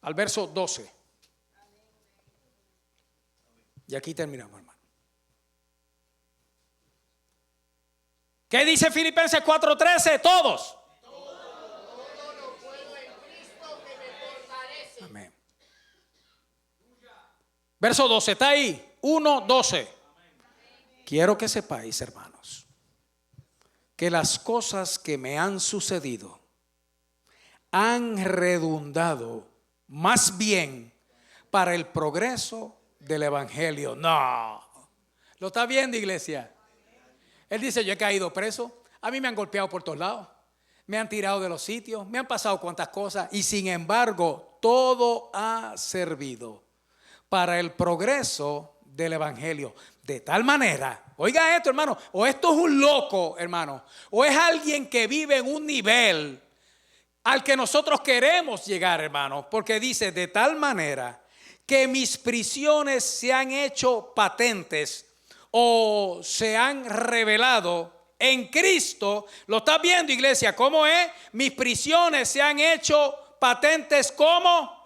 al verso 12. Y aquí terminamos, hermano. ¿Qué dice Filipenses 4:13? Todos. Amén. Verso 12, está ahí. 1:12. Quiero que sepáis, hermanos, que las cosas que me han sucedido han redundado más bien para el progreso del evangelio. No, ¿lo está viendo, iglesia? Él dice: yo he caído preso, a mí me han golpeado por todos lados, me han tirado de los sitios, me han pasado cuantas cosas, y sin embargo todo ha servido para el progreso del evangelio. De tal manera, oiga esto, hermano, o esto es un loco, hermano, o es alguien que vive en un nivel al que nosotros queremos llegar, hermano, porque dice: de tal manera que mis prisiones se han hecho patentes o se han revelado en Cristo. ¿Lo estás viendo, iglesia? ¿Cómo es? Mis prisiones se han hecho patentes. ¿Cómo?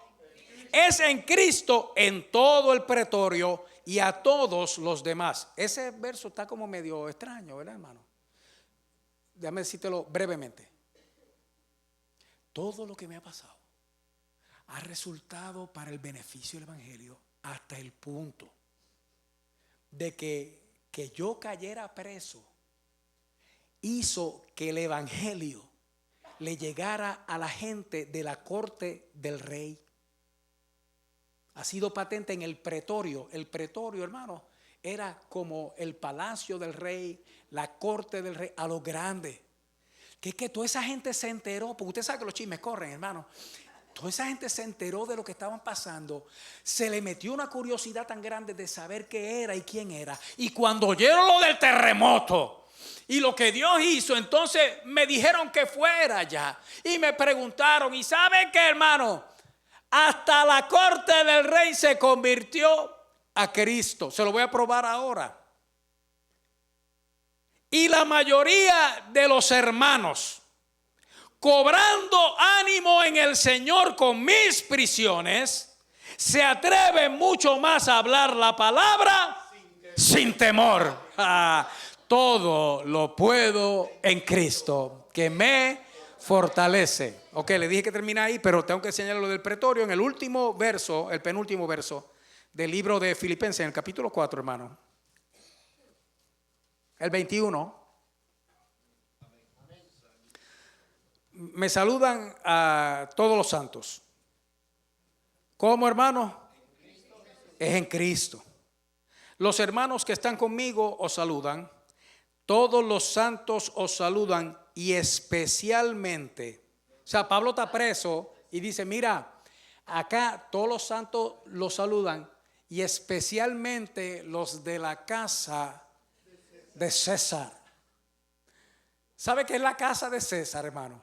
Es en Cristo, en todo el pretorio y a todos los demás. Ese verso está como medio extraño, ¿verdad, hermano? Déjame decírtelo brevemente. Todo lo que me ha pasado ha resultado para el beneficio del evangelio, hasta el punto de que yo cayera preso hizo que el evangelio le llegara a la gente de la corte del rey. Ha sido patente en el pretorio. El pretorio, hermano, era como el palacio del rey, la corte del rey, a lo grande. Que es que toda esa gente se enteró, porque usted sabe que los chismes corren, hermano. Toda esa gente se enteró de lo que estaban pasando. Se le metió una curiosidad tan grande de saber qué era y quién era. Y cuando oyeron lo del terremoto y lo que Dios hizo, entonces me dijeron que fuera allá. Y me preguntaron, ¿y saben qué, hermano? Hasta la corte del rey se convirtió a Cristo. Se lo voy a probar ahora. Y la mayoría de los hermanos, cobrando ánimo en el Señor con mis prisiones, se atreven mucho más a hablar la palabra sin temor. Todo lo puedo en Cristo que me fortalece. Ok, le dije que termina ahí, pero tengo que enseñarle lo del pretorio en el último verso, el penúltimo verso del libro de Filipenses, en el capítulo 4, hermano. El 21. Me saludan a todos los santos. ¿Cómo, hermano? Es en Cristo. Los hermanos que están conmigo os saludan. Todos los santos os saludan, y especialmente, o sea, Pablo está preso y dice: mira, acá todos los santos los saludan, y especialmente los de la casa de César. ¿Sabe qué es la casa de César, hermano?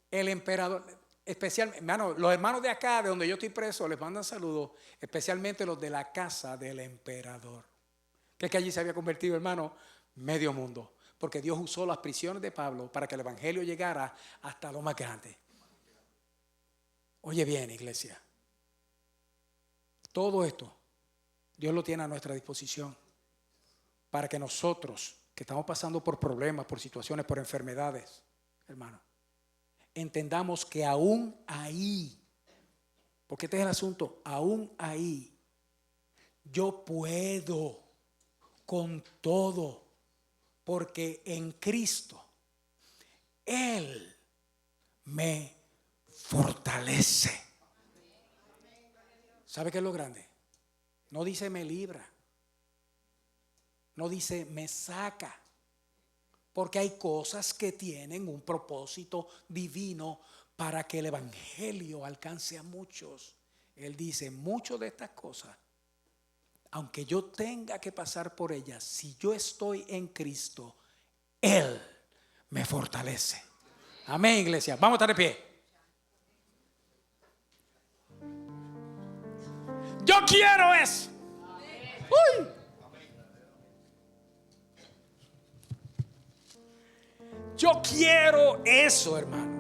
El emperador. Especialmente, hermano, los hermanos de acá, de donde yo estoy preso, les mandan saludos, especialmente los de la casa del emperador. Que es que allí se había convertido, hermano, medio mundo, porque Dios usó las prisiones de Pablo para que el evangelio llegara hasta lo más grande. Oye bien, iglesia, todo esto Dios lo tiene a nuestra disposición para que nosotros, que estamos pasando por problemas, por situaciones, por enfermedades, hermano, entendamos que aún ahí, porque este es el asunto, aún ahí yo puedo con todo, porque en Cristo Él me fortalece. ¿Sabe qué es lo grande? No dice me libra, no dice me saca, porque hay cosas que tienen un propósito divino para que el evangelio alcance a muchos. Él dice: muchas de estas cosas, aunque yo tenga que pasar por ellas, si yo estoy en Cristo, Él me fortalece. Amén, iglesia. Vamos a estar de pie. Yo quiero eso. Uy. Yo quiero eso, hermano.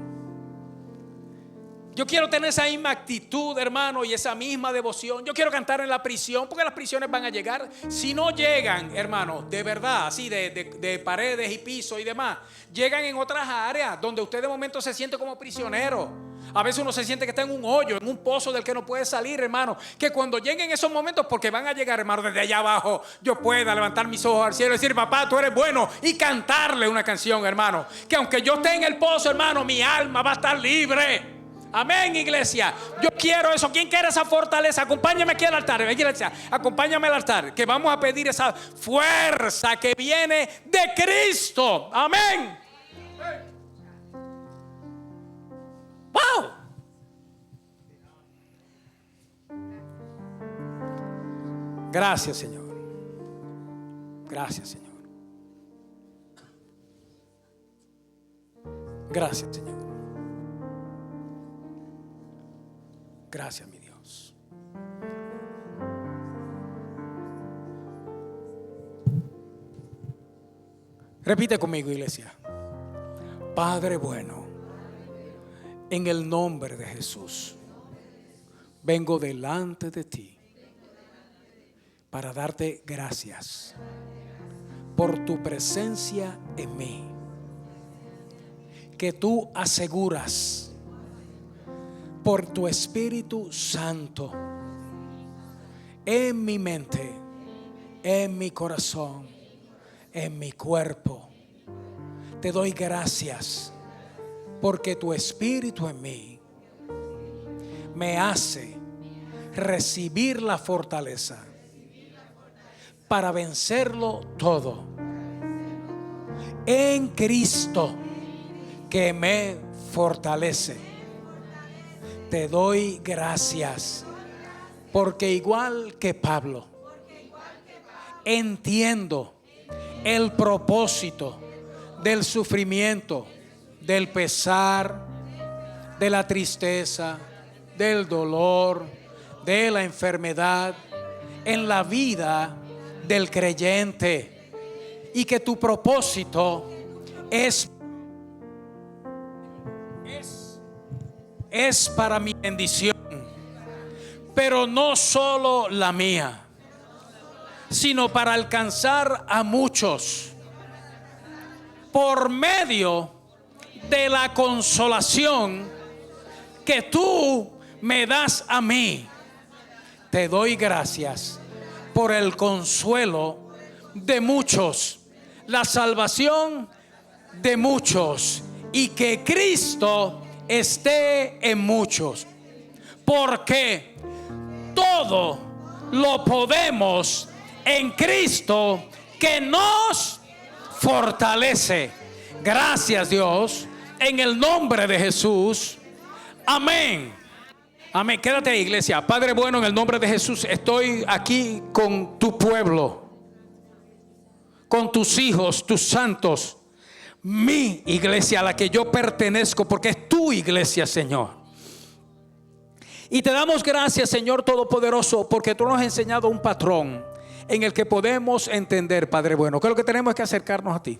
Yo quiero tener esa misma actitud, hermano, y esa misma devoción. Yo quiero cantar en la prisión, porque las prisiones van a llegar. Si no llegan, hermano, de verdad, así de paredes y pisos y demás, llegan en otras áreas donde usted de momento se siente como prisionero. A veces uno se siente que está en un hoyo, en un pozo del que no puede salir, hermano. Que cuando lleguen esos momentos, porque van a llegar, hermano, desde allá abajo, yo pueda levantar mis ojos al cielo y decir: papá, tú eres bueno, y cantarle una canción, hermano. Que aunque yo esté en el pozo, hermano, mi alma va a estar libre. Amén, iglesia. Yo quiero eso. ¿Quién quiere esa fortaleza? Acompáñame aquí al altar, iglesia. Acompáñame al altar, que vamos a pedir esa fuerza que viene de Cristo. Amén. Wow. Gracias, Señor. Gracias, Señor. Gracias, Señor. Gracias, mi Dios. Repite conmigo, iglesia. Padre bueno, en el nombre de Jesús, vengo delante de ti para darte gracias por tu presencia en mí, que tú aseguras por tu Espíritu Santo en mi mente, en mi corazón, en mi cuerpo. Te doy gracias porque tu Espíritu en mí me hace recibir la fortaleza para vencerlo todo en Cristo que me fortalece. Te doy gracias porque igual que Pablo entiendo el propósito del sufrimiento, del pesar, de la tristeza, del dolor, de la enfermedad en la vida del creyente, y que tu propósito es para mi bendición, pero no solo la mía, sino para alcanzar a muchos por medio de la consolación que tú me das a mí. Te doy gracias por el consuelo de muchos, la salvación de muchos, y que Cristo esté en muchos, porque todo lo podemos en Cristo que nos fortalece. Gracias, Dios, en el nombre de Jesús. Amén. Amén. Quédate ahí, iglesia. Padre bueno, en el nombre de Jesús, estoy aquí con tu pueblo, con tus hijos, tus santos, mi iglesia a la que yo pertenezco, porque es tu iglesia, Señor. Y te damos gracias, Señor Todopoderoso, porque tú nos has enseñado un patrón en el que podemos entender, Padre bueno, que lo que tenemos es que acercarnos a ti.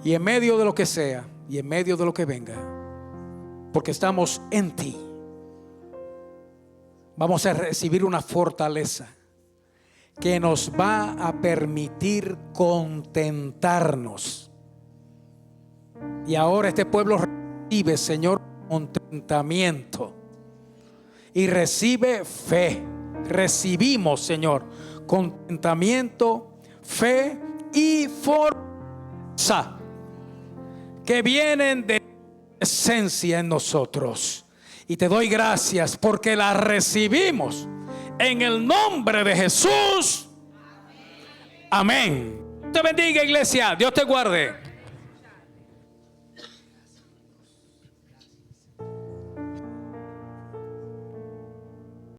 Y en medio de lo que sea, y en medio de lo que venga, porque estamos en ti, vamos a recibir una fortaleza que nos va a permitir contentarnos. Y ahora este pueblo recibe, Señor, contentamiento y recibe fe. Recibimos, Señor, contentamiento, fe y fuerza que vienen de esencia en nosotros. Y te doy gracias porque la recibimos en el nombre de Jesús. Amén. Te bendiga, iglesia. Dios te guarde.